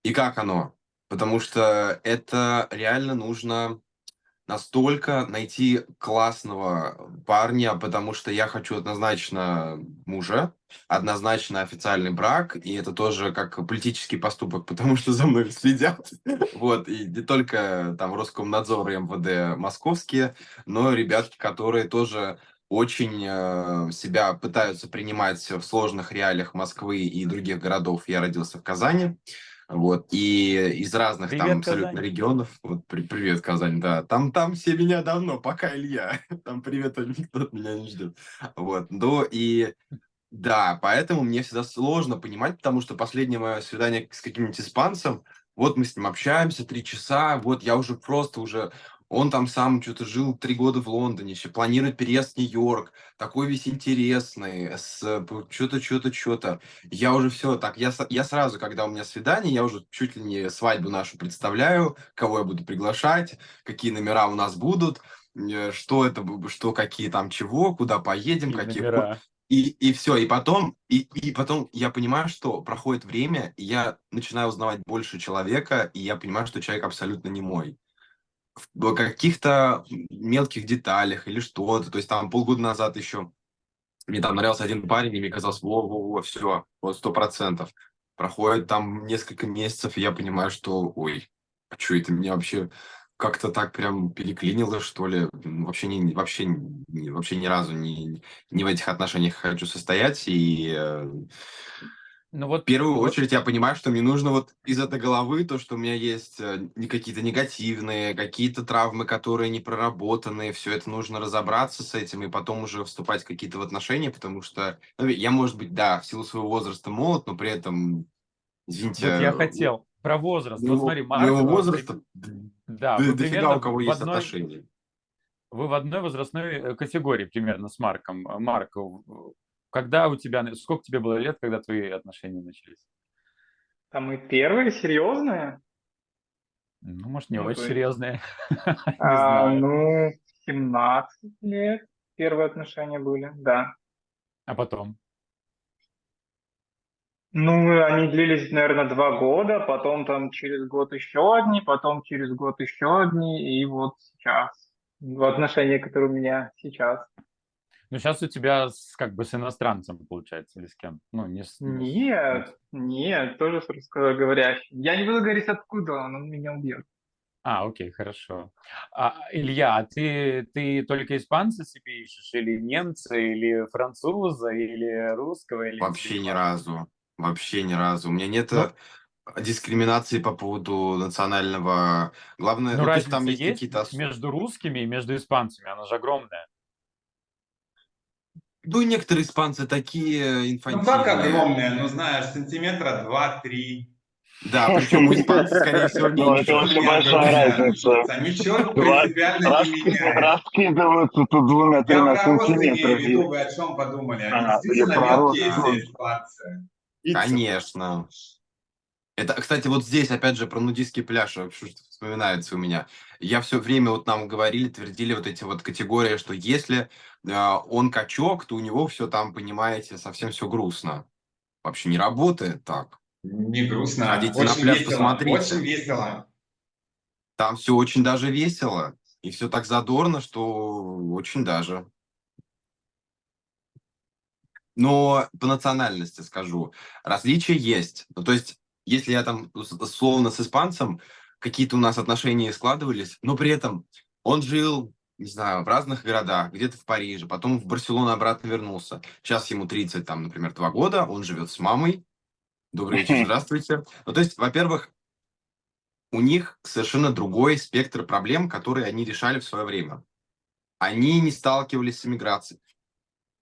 И как оно? Потому что это реально нужно настолько найти классного парня, потому что я хочу однозначно мужа, однозначно официальный брак, и это тоже как политический поступок, потому что за мной следят. Вот, и не только там Роскомнадзор и МВД московские, но и ребятки, которые тоже очень себя пытаются принимать в сложных реалиях Москвы и других городов. Я родился в Казани. Вот, и из разных Привет, там абсолютно Казань. регионов. Вот, привет, Казань, да. Там все меня давно, пока Илья. Там привет, никто от меня не ждет. Вот, ну и да, поэтому мне всегда сложно понимать, потому что последнее мое свидание с каким-нибудь испанцем, вот мы с ним общаемся 3 часа, вот я уже просто уже... Он там сам что-то жил 3 года в Лондоне, еще планирует переезд в Нью-Йорк, такой весь интересный, что-то. Я уже все так, я сразу, когда у меня свидание, я уже чуть ли не свадьбу нашу представляю, кого я буду приглашать, какие номера у нас будут, что это, что, какие там чего, куда поедем, какие... Номера. И все, и потом я понимаю, что проходит время, и я начинаю узнавать больше человека, и я понимаю, что человек абсолютно не мой. В каких-то мелких деталях или что-то. То есть там полгода назад еще мне там нравился один парень, и мне казалось, во-во-во, все, вот 100%. Проходит там несколько месяцев, и я понимаю, что, ой, а что это меня вообще как-то так прям переклинило, что ли? Вообще ни разу не в этих отношениях хочу состоять, и Ну в вот, первую очередь я понимаю, что мне нужно вот из этой головы то, что у меня есть какие-то негативные, какие-то травмы, которые не проработаны, все это нужно разобраться с этим и потом уже вступать в какие-то в отношения, потому что ну, я, может быть, да, в силу своего возраста молод, но при этом, извините, вот я хотел про возраст. Вот смотри, моего возраста да, вы дофига у примерно кого есть отношения. вы в одной возрастной категории примерно с Марком. Марк, когда у тебя, сколько тебе было лет, когда твои отношения начались? Там и первые серьезные. Ну, может, не Ну, очень то есть, серьезные. Не знаю. ну, 17 лет первые отношения были, да. А потом? Ну, они длились, наверное, 2 года, потом там через год еще одни, потом через год еще одни, и вот сейчас. В отношения, которые у меня сейчас. Ну, сейчас у тебя как бы с иностранцем, получается, или с кем? Ну, не с... Нет, тоже с русскоговорящим. Я не буду говорить, откуда он меня убьет. А, окей, хорошо. Илья, а ты только испанца себе ищешь, или немца, или француза, или русского, или Вообще ни тебе разу. Вообще ни разу. У меня нет... Ну, дискриминации по поводу национального. Главное, Ну, ну, то есть там разница есть есть какие-то... между русскими и между испанцами, она же огромная. Ну, и некоторые испанцы такие Ну как инфантильные. огромная, ну знаешь, сантиметра 2-3. Да, причем у испанцев, скорее всего, Ну, это меньше. очень Они большая разница. огромные, оказывается. Ничего Два, принципиально не меняет. раскидываются тут Я двумя-тремя про рост имею в сантиметрами. виду, вы о чем подумали? Они Я действительно про рост. мелкие все испанцы. Конечно. Это, кстати, вот здесь, опять же, про нудистский пляж вообще что вспоминается у меня. Я все время, вот нам говорили, твердили вот эти вот категории, что если он качок, то у него все там, понимаете, совсем все грустно. Вообще не работает так. Не грустно, Сходите на очень пляж, весело, очень посмотрите. весело. Там все очень даже весело. И все так задорно, что очень даже. Но по национальности скажу, различия есть. Ну, то есть, если я там словно с испанцем, какие-то у нас отношения складывались, но при этом он жил, не знаю, в разных городах, где-то в Париже, потом в Барселону обратно вернулся. Сейчас ему 30, там, например, 2 года, он живет с мамой. Добрый вечер, здравствуйте. Ну, то есть, во-первых, у них совершенно другой спектр проблем, которые они решали в свое время. Они не сталкивались с иммиграцией,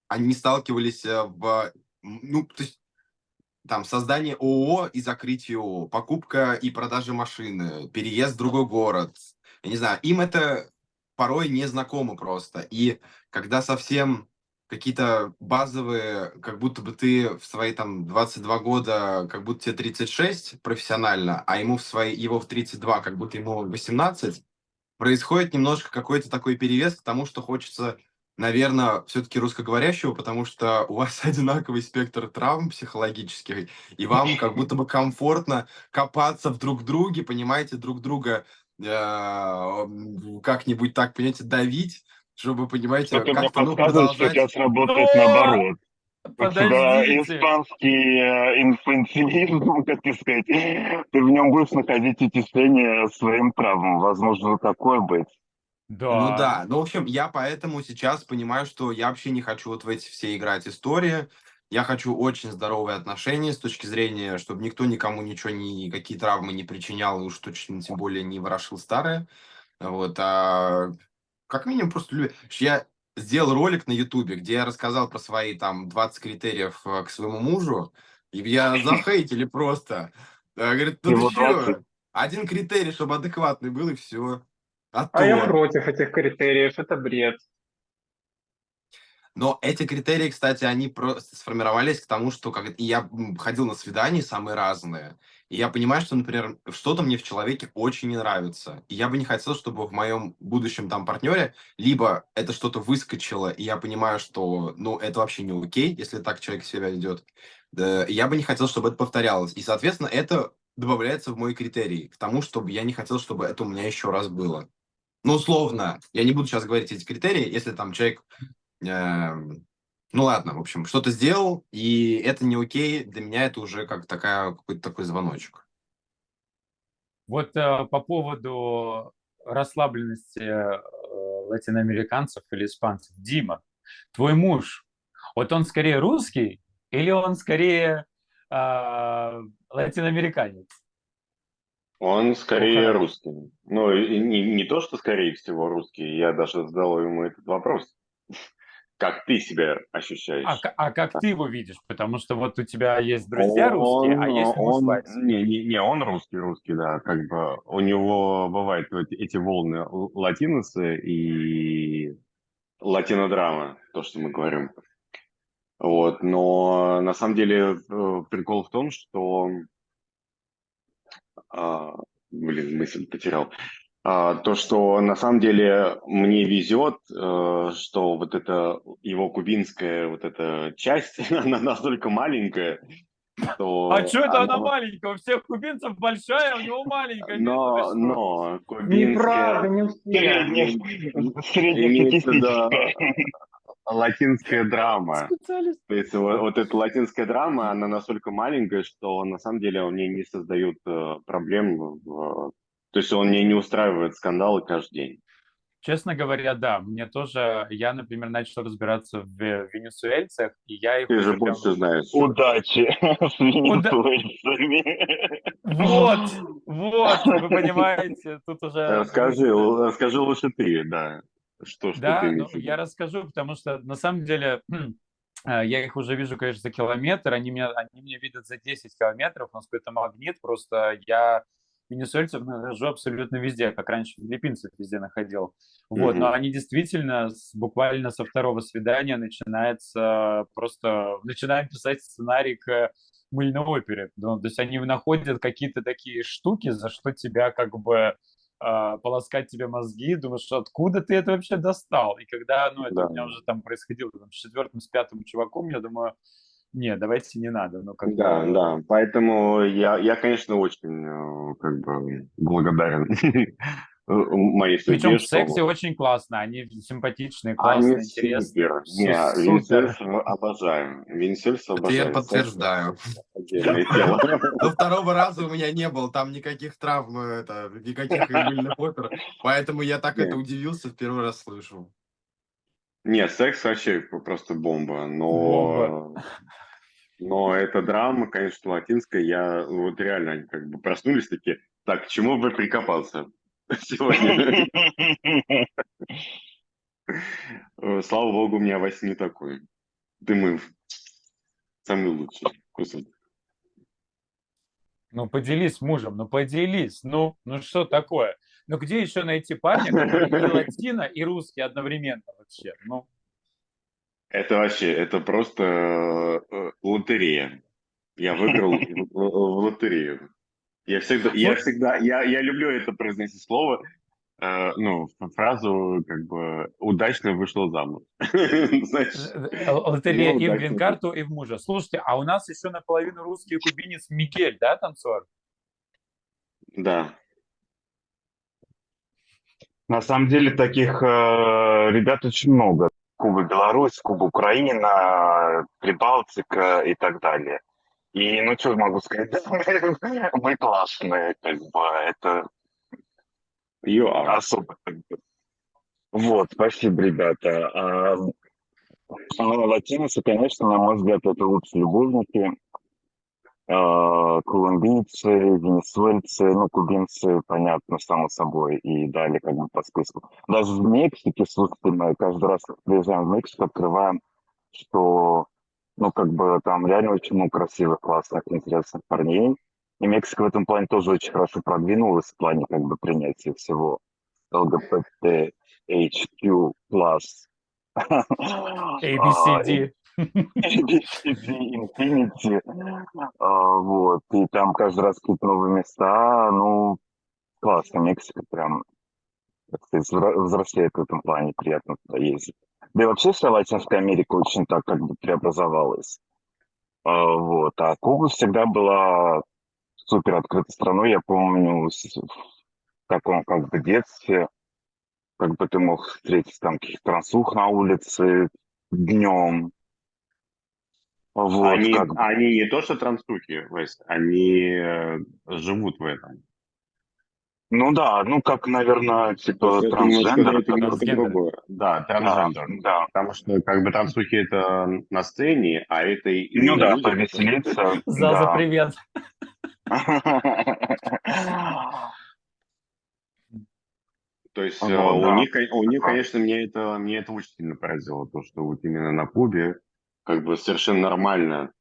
они не сталкивались ну, то есть там создание ООО и закрытие ООО, покупка и продажа машины, переезд в другой город. Я не знаю, им это порой не знакомо просто. И когда совсем какие-то базовые, как будто бы ты в свои там 22 года, как будто тебе 36 профессионально, а ему его в 32, как будто ему 18, происходит немножко какой-то такой перевес к тому, что хочется, наверное, все-таки русскоговорящего, потому что у вас одинаковый спектр травм психологических, и вам как будто бы комфортно копаться в друг друге, понимаете, друг друга как-нибудь так, понимаете, давить, чтобы, понимаете, Что-то мне как-то, ну, подсказывает, что у тебя продолжать. сработает Но! наоборот. У тебя Подождите! испанский инфантилизм, как тебе сказать, ты в нем будешь находить утешение своим травмам. Возможно, такое быть. Ну Да. да, ну, в общем, я поэтому сейчас понимаю, что я вообще не хочу вот в эти все играть истории. Я хочу очень здоровые отношения с точки зрения, чтобы никто никому ничего, никакие травмы не причинял, и уж точно тем более не ворошил старое. Вот, а как минимум просто я сделал ролик на Ютубе, где я рассказал про свои там 20 критериев к своему мужу, и я захейтили просто. Говорит, ну ты Его 20. чё? Один критерий, чтобы адекватный был, и все. А А я то. против этих критериев, это бред. Но эти критерии, кстати, они просто сформировались к тому, что и я ходил на свидания самые разные, и я понимаю, что, например, что-то мне в человеке очень не нравится. И я бы не хотел, чтобы в моем будущем там партнере либо это что-то выскочило, и я понимаю, что, ну, это вообще не окей, если так человек себя ведет. Да, я бы не хотел, чтобы это повторялось. И, соответственно, это добавляется в мой критерий, к тому, чтобы я не хотел, чтобы это у меня еще раз было. Ну, условно, я не буду сейчас говорить эти критерии, если там человек ну ладно, в общем, что-то сделал, и это не окей, для меня это уже как какой-то такой звоночек. Вот по поводу расслабленности латиноамериканцев или испанцев. Дима, твой муж, вот он скорее русский или он скорее латиноамериканец Он по скорее характеру? русский. Ну, и не то, что скорее всего русский, я даже задал ему этот вопрос. Как ты себя ощущаешь? А как ты его видишь? Потому что вот у тебя есть друзья русские, а есть муж латино. Он русский, да, как бы у него бывают вот эти волны латиносы и латинодрама, то, что мы говорим. Вот, но на самом деле прикол в том, что, мысль потерял. То, что на самом деле мне везет, что вот эта его кубинская вот эта часть, она настолько маленькая, А что что это она она... маленькая? У всех кубинцев большая, а у него маленькая. Нет, ну ты что? Но Неправда, кубинская не у всех. имеется в виду Среднестатистическое. латинская драма. Специалист. То есть вот эта латинская драма, она настолько маленькая, что на самом деле он мне не создает проблем. То есть он мне не устраивает скандалы каждый день. Честно говоря, да, мне тоже, я, например, начал разбираться в венесуэльцах, и я их Ты же уже прям больше знаешь. Удачи с Уда- венесуэльцами. Вот, вот, вы понимаете, тут уже Расскажи лучше ты, да, что ты да, ну имеешь в я виду. расскажу, потому что на самом деле я их уже вижу, конечно, за километр, они меня видят за 10 километров, у нас какой-то магнит, просто я венесуэльцев нахожу абсолютно везде, как раньше филиппинцев везде находил. Вот, но Мгм. они действительно буквально со второго свидания начинаем писать сценарий к мыльной опере. Ну, то есть они находят какие-то такие штуки, за что тебя как бы полоскать тебе мозги, думаешь, что откуда ты это вообще достал? И когда, ну, это Да, у меня уже там происходило там, с четвертым, с пятым чуваком, я думаю, не, давайте не надо, ну, как да, бы, да. Поэтому я, конечно, очень как бы благодарен моей причем судьбе, в сексе что очень классно, они симпатичные, они классные, интересные, супер. Не, супер. венесуэльцев обожаю. Венесуэльцев Это я обожаю. Секс — подтверждаю. отдельное тело. Но второго раза у меня не было, там никаких травм, никаких мыльных опер, поэтому я так это Не, удивился, в первый раз слышу. не, секс вообще просто бомба, Бомба. но эта драма, конечно, латинская, я вот реально как бы проснулись такие, так, к чему бы прикопался сегодня? Слава богу, у меня во сне такой. Дымы самый лучший кусок. Ну, поделись с мужем, ну, поделись, ну, что такое? Ну, где еще найти парня, который и латино, и русский одновременно вообще? Ну, Это вообще, это просто лотерея. Я выиграл в лотерею. Я люблю это произносить слово, ну, фразу, как бы, удачно вышел замуж. Знаешь, я лотерея и в удачно вышел. грин-карту, и в мужа. Слушайте, а у нас еще наполовину русский кубинец Мигель, да, танцор? Да. На самом деле таких ребят очень много. Куба Беларусь, Куба Украина, Прибалтика и так далее. И, ну, что могу сказать, мы классные, как бы, это You are. особо. Как бы. Вот, спасибо, ребята. Ну, латиносы, конечно, на мой взгляд, это лучшие любовники. Колумбийцы, венесуэльцы, ну, кубинцы, понятно, само собой, и далее как бы по списку. Даже в Мексике, слушайте, мы каждый раз, как приезжаем в Мексику, открываем, что, ну, как бы там реально очень много красивых, классных, интересных парней. И Мексика в этом плане тоже очень хорошо продвинулась в плане как бы принятия всего ЛГБТHQ+. ABCD. ABCD Infinity. Вот, и там каждый раз какие-то новые места, ну, классно, Мексика прям, так сказать, взрослеет в этом плане, приятно туда ездить. Да и вообще вся Латинская Америка очень так как бы преобразовалась. Вот, а Куба всегда была супер открытой страной, я помню, в таком как бы детстве, как бы ты мог встретить там каких-то трансух на улице днем, вот, как бы. Они не то что трансухи, Вась, они живут в этом. Ну да, ну как, наверное, То есть типа трансгендер. это немножко Трансгендер. другое. Да, Да, трансгендер. да. Потому что как бы танцухи это на сцене, а это Ну именно да, люди, которые... повеселиться, Заза, да. привет. То есть Вот, да. у них, конечно, мне это очень сильно поразило, то, что вот именно на Кубе как бы совершенно нормально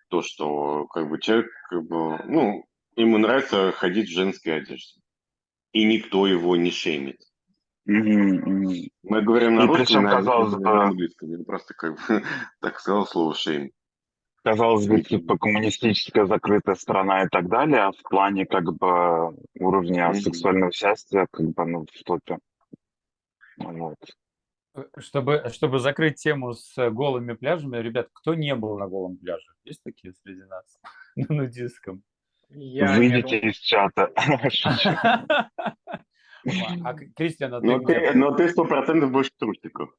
то, что как бы человек, как бы, ну, ему нравится ходить в женской одежде. И никто его не шеймит. Мгм, мгм. Мы говорим на И русском и причем, казалось на бы, английском. Я просто как бы так сказал слово шейм. типа коммунистическая закрытая страна и так далее, а в плане как бы уровня сексуального счастья, как бы, ну, в топе. Вот. Чтобы закрыть тему с голыми пляжами, ребят, кто не был на голом пляже? Есть такие среди нас? На нудистском. Я не был. Выйдите из чата. Шучу. А, Кристиан, а ты где был? Но ты 100% будешь в трусиках.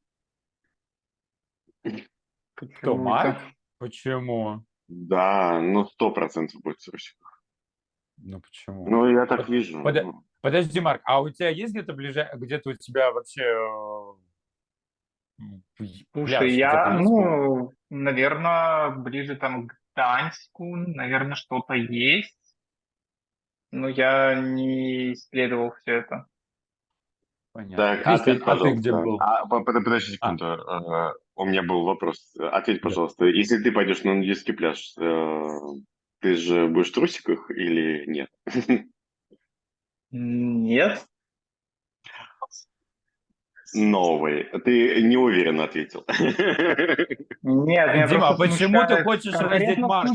Кто, Майк? Круто. Почему? Да, ну 100% будет в трусиках. Ну почему? Ну, я так вижу. Подожди, Марк, а у тебя есть где-то у тебя вообще Слушай, пляж где-то я, есть? ну, наверное, ближе там к Гданьску, наверное, что-то есть, но я не исследовал все это. Понятно. Так, Кристиан, ответь, а ты где пожалуйста. был? Подожди А, секунду. У меня был вопрос. Ответь, да. пожалуйста. Если ты пойдешь на нудистский пляж, ты же будешь в трусиках или нет? Нет? Новый. Ты неуверенно ответил. Нет, меня Дима, а просто почему ты смущает хочешь раздеть конкретно Марка?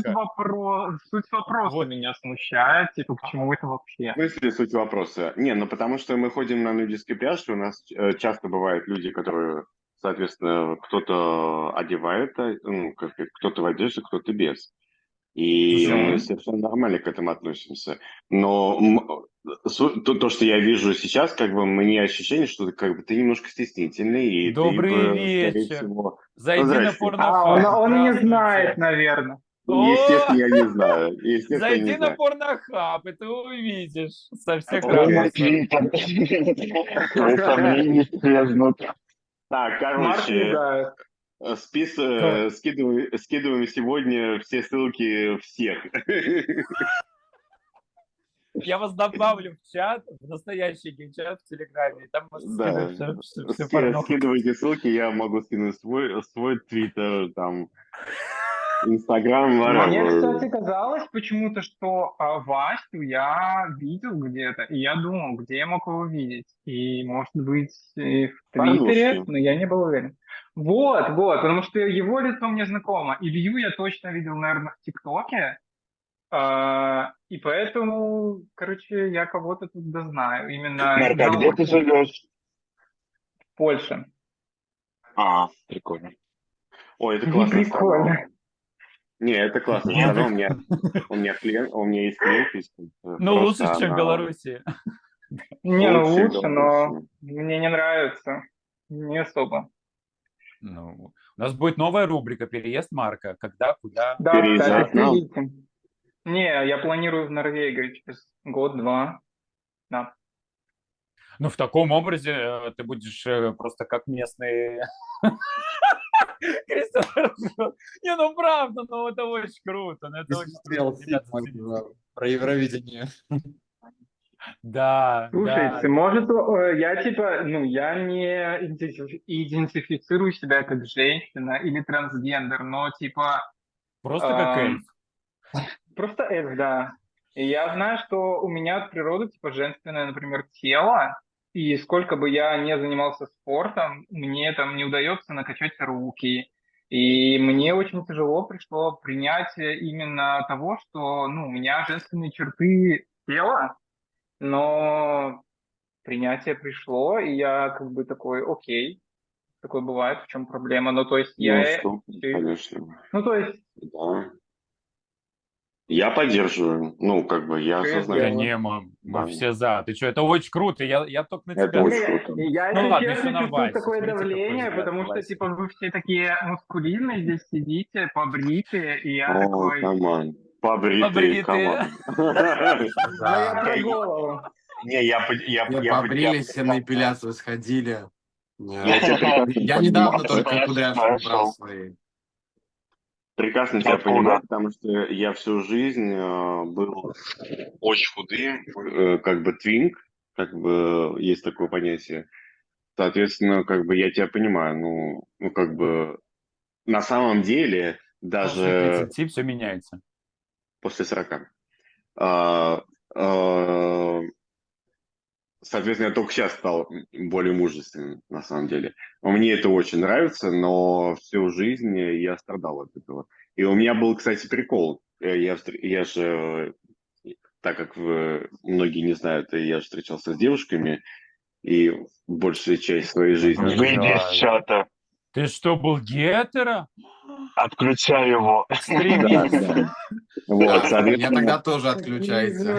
суть вопроса Вот. меня смущает, типа, к чему это вообще? В смысле суть вопроса? Не, ну потому что мы ходим на нудистский пляж, и у нас часто бывают люди, которые, соответственно, кто-то одевает, ну, кто-то в одежде, кто-то без. И Слушай, мы Ну, совершенно нормально к этому относимся. Но то, что я вижу сейчас, как бы мне ощущение, что как бы ты немножко стеснительный, и ты добрый бы, скорее вечер. всего... Ну, Зайди на здрасте. он, Порнохаб. он не знает, Здравствуйте. наверное. О, Естественно, я не знаю. Естественно, я не зайди на знаю. Порнохаб, и ты увидишь со всех Открой ракурсов. Твиттер. Твои сомнения исчезнут. Так, Марк короче, ругает. скидываем сегодня все ссылки всех. Я вас добавлю в чат, в настоящий гей-чат в Телеграме, и там можно Да, скидывать все порно. скидывайте ссылки, я могу скинуть свой твиттер, там, инстаграм, Мне, whatever. кстати, казалось почему-то, что Васю я видел где-то, и я думал, где я мог его видеть. И, может быть, и в Твиттере, Порнушки. но я не был уверен. Вот, потому что его лицо мне знакомо. Илью я точно видел, наверное, в ТикТоке. И поэтому, короче, я кого-то тут знаю. Именно Марк, а где ты заочно. живешь? В Польше. Прикольно. Ой, это Не классная страна. прикольно. Не, это классная Не, страна, у меня есть клиент, ну, лучше, просто чем в она Беларуси. Не, ну лучше лучше, но Беларуси. мне не нравится. Не особо. Ну, у нас будет новая рубрика «Переезд Марка». Когда, куда? Да, Переезжай кстати, к нам. следите. Не, я планирую в Норвегию через год-два. Да. Ну, в таком образе ты будешь просто как местный... Кристиан хорошо. Не, ну правда, ну это очень круто. Ну, Ты это очень смотрел круто. Ребята, фильм зацените. про Евровидение. Да, Слушайте, да. может, я типа, ну, я не идентифицирую себя как женщина или трансгендер, но типа Просто как эльф. эм, просто это, да. И я знаю, что у меня от природы типа женственное, например, тело, и сколько бы я не занимался спортом, мне там не удается накачать руки. И мне очень тяжело пришло принятие именно того, что, ну, у меня женственные черты тела, но принятие пришло, и я как бы такой, окей, такое бывает, в чем проблема. Ну, то есть Ну я... что, конечно. Ну, то есть, Да. Я поддерживаю. Ну, как бы я что я осознаю. Да сделала? не, мы Да. все за. Ты что, это очень круто. Я только на Это тебя очень смотрю. круто. Я, Ну если ладно, еще честно, на чувствую Васю. такое Смотрите, какой давление, взгляд потому на что, Васю. типа, вы все такие мускулинные здесь сидите, побритые, и я О, такой, камон. Побритый, Побритые. камон. ну, я Да. про голову. Не, Все побрились, все на эпиляцию сходили. Я тебя прекрасно Я недавно понимаю. только кудряшки убрал свои. Прекрасно тебя Откуда? понимаю, потому что я всю жизнь был очень худым, как бы твинк, как бы есть такое понятие. Соответственно, как бы я тебя понимаю, ну как бы на самом деле После даже 30 все меняется. после 40. а, а, Соответственно, я только сейчас стал более мужественным, на самом деле. Мне это очень нравится, но всю жизнь я страдал от этого. И у меня был, кстати, прикол. Я же, так как многие не знают, я же встречался с девушками, и большую часть своей жизни... Выйди из чата. Ты что, был гетеро? Отключай его. Да, Экстремист. да. Вот, Да, меня соответственно, тогда тоже отключается.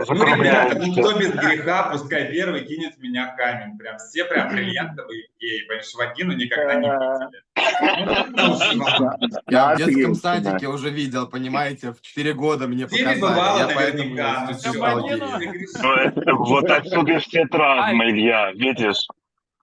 Закругляемся. Кто без греха, пускай первый кинет в меня камень. Прям все прям бриллиантовые геи. Понимаешь, вагину никогда не видели. Ну, уж Я в детском Отлично. садике уже видел, понимаете, в 4 года мне Тебе показали. бывало Я поэтому наверняка, ну исключил чё, Пангея. ты говоришь, Ну, вот отсюда и все травмы, Илья, видишь,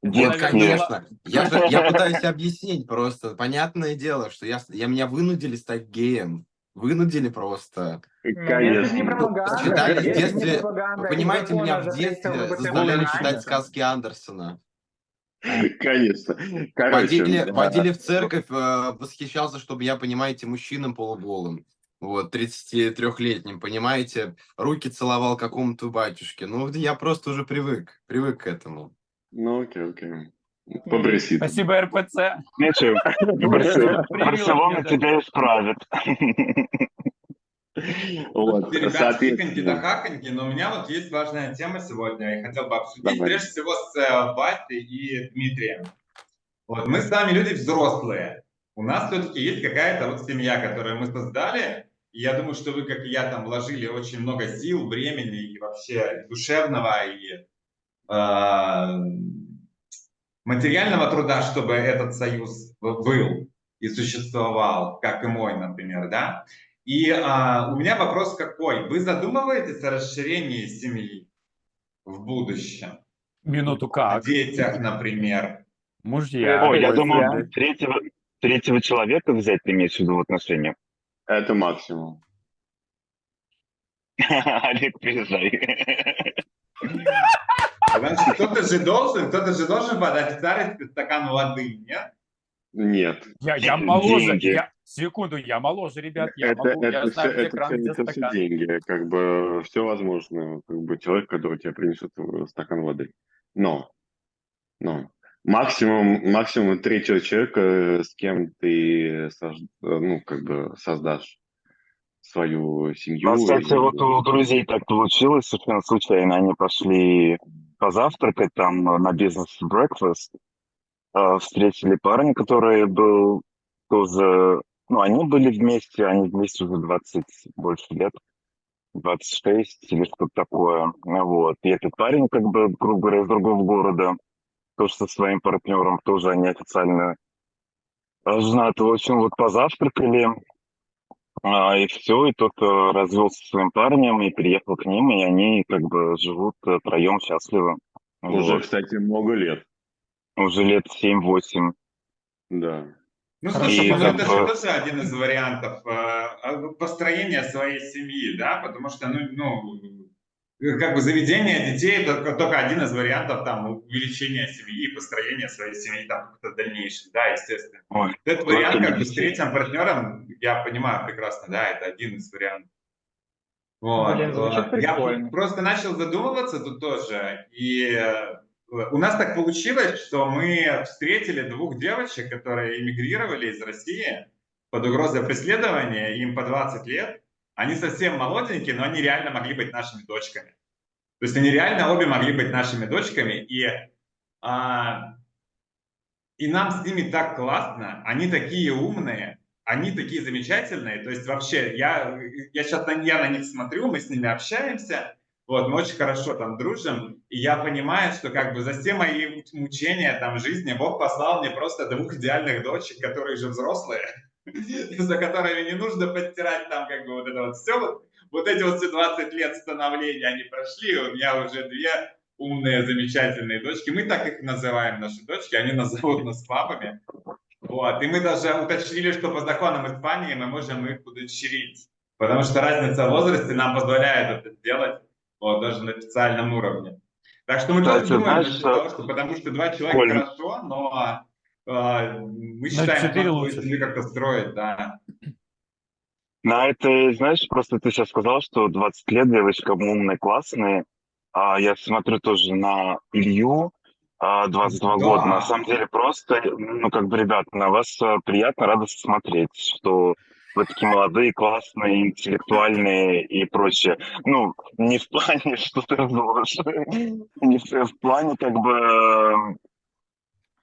Вот, наверное, детские. конечно. Я пытаюсь объяснить просто. Понятное дело, что меня вынудили стать геем. Вынудили просто. Ну, если не Конечно. пропаганда, Читали в если не детстве, вы пропаганда и понимаете, меня закон в о запрете детстве ЛГБТ заставляли читать пропаганде, сказки Андерсена. Конечно. Короче, Водили в церковь, восхищался, чтобы я, понимаете, мужчинам полуголым. Вот, 33-летним, понимаете, руки целовал какому-то батюшке. Ну, я просто уже привык к этому. ну окей. Побреси там. Спасибо, РПЦ. Ничего, Привил Барселона меня, да. тебя исправит. Вот, ребят, хихоньки да соответственно, хахоньки, но у меня вот есть важная тема сегодня, я хотел бы обсудить, давай. прежде всего, с Васей и Дмитрием. Вот, мы с вами люди взрослые, у нас все-таки есть какая-то вот семья, которую мы создали, и я думаю, что вы, как и я, там вложили очень много сил, времени и вообще душевного и материального труда, чтобы этот союз был и существовал, как и мой, например, да? И у меня вопрос какой? Вы задумываетесь о расширении семьи в будущем? Минуту О как? детях, например. Мужья, Ой, я думал, бойфренды. третьего человека взять ты имеешь в виду в отношениях. Это максимум. Олег, приезжай. Потому что кто-то же должен подать в старости стакан воды, нет? Нет. Я моложе. Деньги. Секунду, я моложе, ребят. Я Это знаю, где все кран, где стакан. деньги. Как бы все возможно. Как бы человек, который тебе принесет стакан воды. Но максимум третьего человека, с кем ты ну, как бы создашь свою У нас, семью. кстати, вот у друзей так получилось, совершенно случайно. Они пошли позавтракать там на бизнес-брекфаст, встретили парня, который был тоже... Ну, они были вместе, они вместе уже 20 больше лет, 26 или что-то такое. Вот. И этот парень, как бы, грубо говоря, из другого города, тоже со своим партнером, тоже они официально женаты. В общем, вот позавтракали, и все, и тот развелся со своим парнем и переехал к ним, и они как бы живут втроем счастливо. Уже, Вот. кстати, много лет. Уже лет 7-8. Да. Ну, Хорошо, слушай, И ну как это бы- же тоже один из вариантов построения своей семьи, да, потому что, как бы заведение детей только один из вариантов там увеличения семьи, построения своей семьи там как-то дальнейшем, да, естественно. Ой, Этот только вариант не как бы с детей. третьим партнером, я понимаю прекрасно, да, это один из вариантов. Вот. Блин, звучит Я прикольно. просто начал задумываться тут тоже, и у нас так получилось, что мы встретили двух девочек, которые эмигрировали из России под угрозой преследования, им по 20 лет. Они совсем молоденькие, но они реально могли быть нашими дочками. То есть они реально обе могли быть нашими дочками, и нам с ними так классно, они такие умные, они такие замечательные. То есть вообще, я сейчас на них смотрю, мы с ними общаемся, вот, мы очень хорошо там дружим, и я понимаю, что как бы за все мои мучения там жизни Бог послал мне просто двух идеальных дочек, которые уже взрослые, за которыми не нужно подтирать там как бы вот это вот все, вот эти вот все 20 лет становления они прошли, у меня уже две умные, замечательные дочки. Мы так их называем, наши дочки, они назовут нас папами. Вот. И мы даже уточнили, что по законам Испании мы можем их удочерить, потому что разница в возрасте нам позволяет это сделать вот, даже на официальном уровне. Так что мы тоже Кстати, думаем знаешь, насчет того, что потому что два человека Коль, хорошо, но мы считаем, что 4 надо лучше. будет семью как-то строить, да. на это, знаешь, просто ты сейчас сказал, что 20 лет девочка умная, классная. А я смотрю тоже на Илью, 22 года. На Да. самом деле просто, ну, как бы, ребят, на вас приятно, радостно смотреть, что вы такие молодые, классные, интеллектуальные и прочее. Ну, не в плане, что ты взрослый, не в плане, как бы,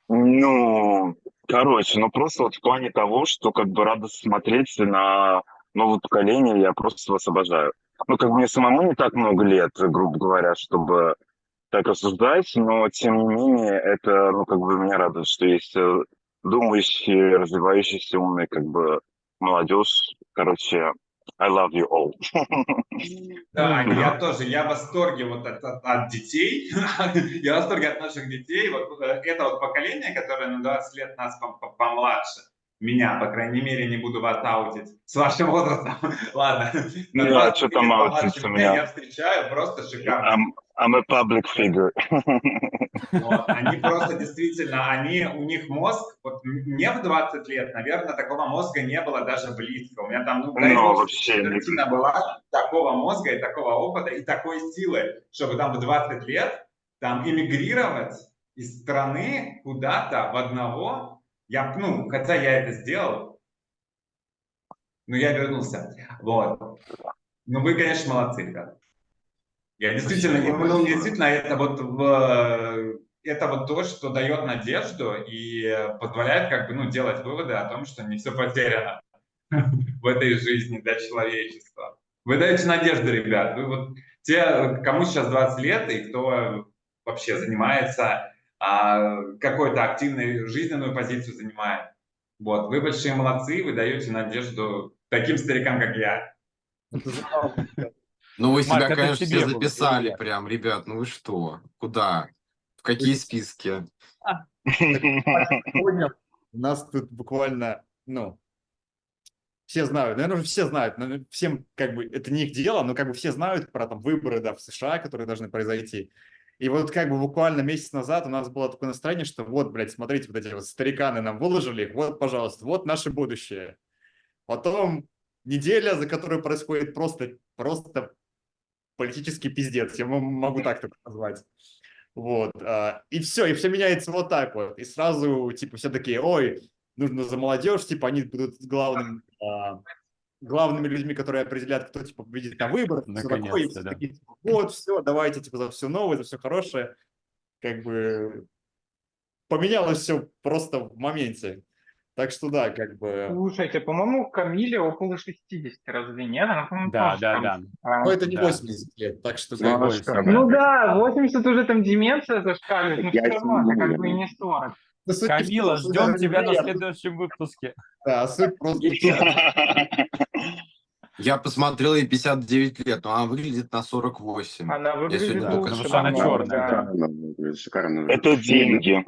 ну, короче, ну просто вот в плане того, что как бы радостно смотреть на новое поколение, я просто вас обожаю. Ну, как бы мне самому не так много лет, грубо говоря, чтобы так осуждать, но тем не менее это, ну, как бы меня радует, что есть думающие, развивающиеся, умные, как бы, молодежь. Короче, I love you all. Да, Да. я тоже, я в восторге вот от детей, я в восторге от наших детей. Вот это вот поколение, которое на 20 лет нас помладше, меня, по крайней мере, не буду вас аутить с вашим возрастом, ладно, на Ну, а 20 что там лет аутиться помладше у меня меня? я встречаю просто шикарно. I'm a public figure. Вот. Они просто действительно, у них мозг, вот мне в 20 лет, наверное, такого мозга не было даже близко. У меня там, ну, дай Но бог, чтобы вообще, четвертина была такого мозга и такого опыта и такой силы, чтобы там в 20 лет там эмигрировать из страны куда-то в одного. Ну, хотя я это сделал, но я вернулся. Вот. Ну, вы, конечно, молодцы, ребята. Я действительно, Спасибо ну, большое. действительно, это вот то, что дает надежду и позволяет как бы, ну, делать выводы о том, что не все потеряно в этой жизни для человечества. Вы даете надежду, ребят. Вы вот те, кому сейчас 20 лет и кто вообще занимается какой-то активной жизненную позицию занимает. Вот, вы большие молодцы, вы даете надежду таким старикам, как я. Это забавно. Ну, вы себя, Марк, это конечно, все тебе было записали приятно. прям, ребят, ну вы что? Куда? В какие списки? Сегодня у нас тут буквально, ну, все знают, наверное, уже все знают, но всем как бы это не их дело, но как бы все знают про там выборы, да, в США, которые должны произойти. И вот как бы буквально месяц назад у нас было такое настроение, что вот, блядь, смотрите, вот эти вот стариканы нам выложили, вот, пожалуйста, вот наше будущее. Потом неделя, за которой происходит просто политический пиздец, я могу так только назвать. Вот, и все меняется вот так вот. И сразу, типа, все такие, ой, нужно за молодежь, типа, они будут главными людьми, которые определяют, кто, типа, победит на выборах, все такое. И Наконец-то, все да. такие, типа, вот, все, давайте, типа, за все новое, за все хорошее. Как бы поменялось все просто в моменте. Так что да, как бы... Слушайте, по-моему, Камиле около 60, разве нет? Она, по-моему, Да, тоже да, там. да. Ну, это не Да. 80 лет, так что Чуть как бы... больше, Немножко, да. Ну да, 80 уже там деменция зашкаливает, но Я все равно это как бы и сильно. не 40. Да суть не в Камила, том, что ждем это тебя на людей, следующем выпуске. да, суть просто... Я посмотрел ей 59 лет, но она выглядит на 48. Она Я выглядит сегодня Да, только лучше потому что она намного, черная, да. да. Шикарно, шикарно. Это Не, деньги.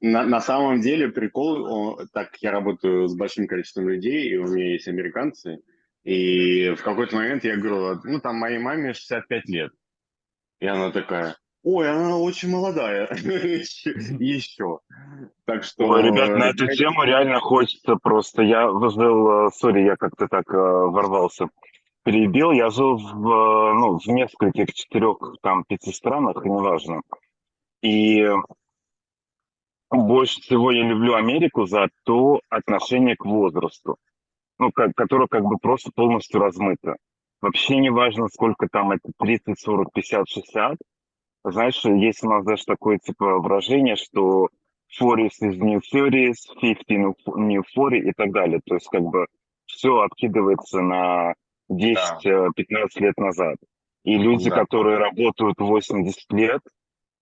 на самом деле прикол, так я работаю с большим количеством людей, и у меня есть американцы, и в какой-то момент я говорю, ну там моей маме 65 лет, и она такая, ой, она очень молодая, еще. Так Ой, ребят, что... на эту тему реально хочется просто. Я жил, сори, я как-то так ворвался, перебил. Я жил ну, в нескольких, 4, там, 5 странах, неважно. И больше всего я люблю Америку за то отношение к возрасту, ну, которое как бы просто полностью размыто. Вообще не важно, сколько там это, 30, 40, 50, 60. Знаешь, есть у нас даже такое типа выражение, что 40 is new 30, 50 new 40 и так далее. То есть как бы все откидывается на 10-15 лет назад. И люди, Да, которые работают 80 лет,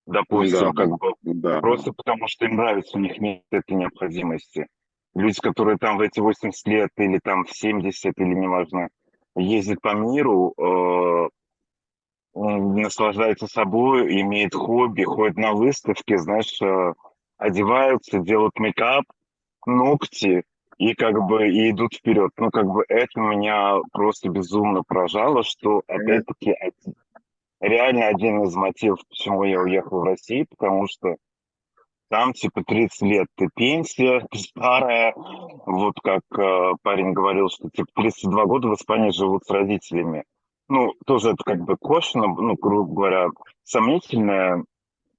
допустим, как бы да. просто потому, что им нравится, у них нет этой необходимости. Люди, которые там в эти 80 лет или там в 70 или неважно, ездят по миру, наслаждаются собой, имеют хобби, ходят на выставки, знаешь, одеваются, делают мейкап, ногти и как бы и идут вперед. Ну, как бы это меня просто безумно поражало, что опять-таки реально один из мотивов, почему я уехал в Россию, потому что там типа 30 лет ты пенсия, ты старая. Вот как парень говорил, что типа 32 года в Испании живут с родителями. Ну, тоже это как бы кошно, ну, грубо говоря, сомнительная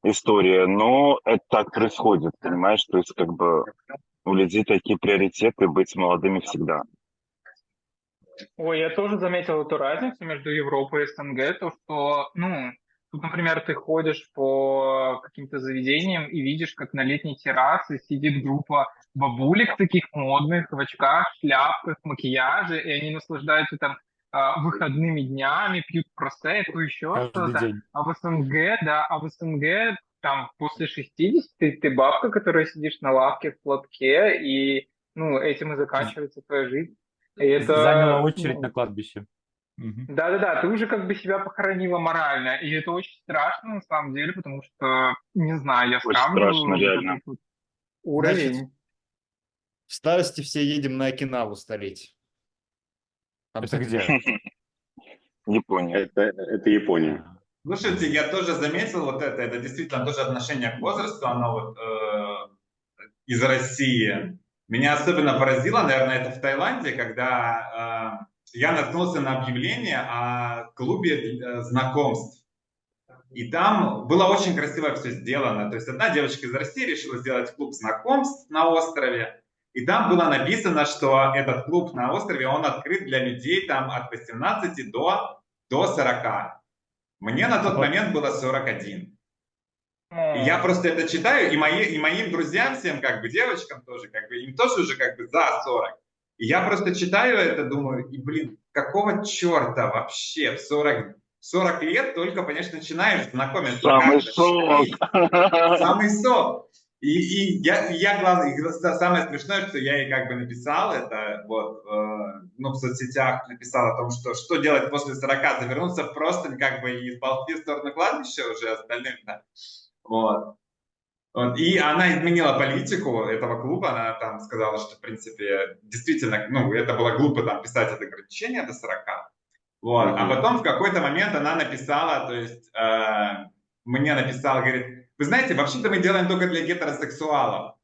история, но это так происходит, понимаешь? То есть как бы у людей такие приоритеты быть молодыми всегда. Ой, я тоже заметил эту разницу между Европой и СНГ, то, что, ну, тут, например, ты ходишь по каким-то заведениям и видишь, как на летней террасе сидит группа бабулек таких модных, в очках, шляпках, макияже, и они наслаждаются там выходными днями, пьют просекко, еще Каждый что-то. день. А в СНГ там после 60 ты бабка, которая сидишь на лавке в платке, и, ну, этим и заканчивается твоя жизнь. И Заняла это, очередь на ну, кладбище. Мгм. да-да-да, ты уже как бы себя похоронила морально, и это очень страшно на самом деле, потому что, не знаю, я Очень страшно, сравниваю вот реально. этот вот Значит, уровень. в старости все едем на Окинаву стареть. Там, Это кстати, где? Япония. Это Япония. А, Слушайте, я тоже заметил вот это действительно тоже отношение к возрасту, оно вот из России. Меня особенно поразило, наверное, это в Таиланде, когда я наткнулся на объявление о клубе знакомств. И там было очень красиво все сделано. То есть одна девочка из России решила сделать клуб знакомств на острове. И там было написано, что этот клуб на острове, он открыт для людей там от 18 до 40. Мне на тот момент было 41. И я просто это читаю, и моим друзьям всем, как бы, девочкам тоже, как бы, им тоже уже как бы за 40. И я просто читаю это, думаю, и, блин, какого черта вообще в 40 лет только, конечно, начинаешь знакомиться. Самый как-то, сок. Самый сок. И я главное, и самое смешное, что я ей как бы написал это, вот, ну, в соцсетях написал о том, что делать после 40, завернуться просто как бы и ползти в сторону кладбища уже остальным, да. Вот. И она изменила политику этого клуба, она там сказала, что, в принципе, действительно, ну, это было глупо там писать это ограничение до 40. Вот. А потом в какой-то момент она написала, то есть мне написала, говорит, вы знаете, вообще-то мы делаем только для гетеросексуалов.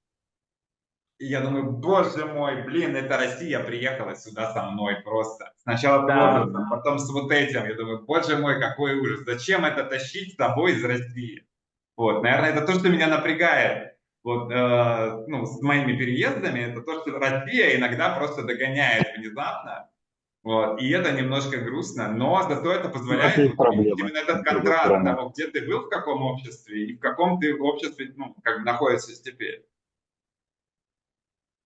И я думаю, боже мой, блин, это Россия приехала сюда со мной просто. Сначала с Да. возрастом, потом с вот этим. Я думаю, боже мой, какой ужас. Зачем это тащить с собой из России? Вот, наверное, это то, что меня напрягает. Вот, ну, с моими переездами, это то, что Россия иногда просто догоняет внезапно. Вот, и это немножко грустно, но зато это позволяет есть вот увидеть проблемы, именно этот с другой контраст стороны. того, где ты был, в каком обществе, и в каком ты в обществе, ну, как бы находишься теперь.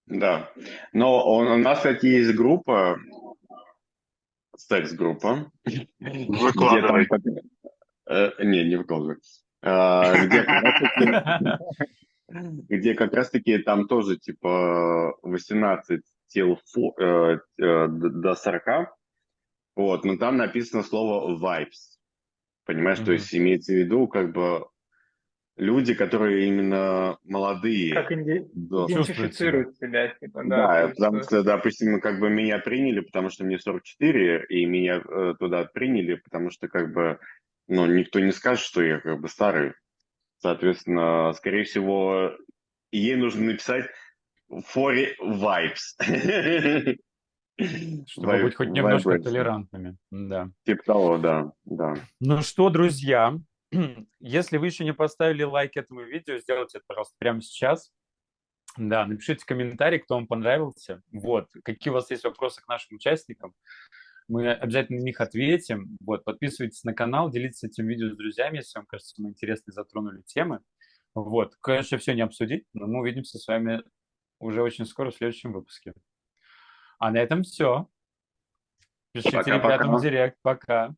Да. Но у нас, кстати, есть группа, секс-группа, где там... Выкладывай. Не выкладывай. Где как раз-таки где как раз-таки там тоже типа 18 до 40, вот, но там написано слово vibes, понимаешь, то есть имеется в виду как бы люди, которые именно молодые. Как Да. идентифицируют себя, типа, да. Да, то есть, потому что, допустим, как бы меня приняли, потому что мне 44, и меня туда приняли, потому что как бы, ну, никто не скажет, что я как бы старый. Соответственно, скорее всего, ей нужно написать for vibes. чтобы быть хоть немножко Vibration. толерантными. Да. Типа того, да. Ну что, друзья, если вы еще не поставили лайк этому видео, сделайте это, пожалуйста, прямо сейчас. Да, напишите комментарий, кто вам понравился. Вот, какие у вас есть вопросы к нашим участникам. Мы обязательно на них ответим. Вот, подписывайтесь на канал, делитесь этим видео с друзьями, если вам кажется, мы интересно затронули темы. Вот, конечно, все не обсудить, но мы увидимся с вами уже очень скоро в следующем выпуске. А на этом все. Пишите Пока-пока. ребятам в директ. Пока.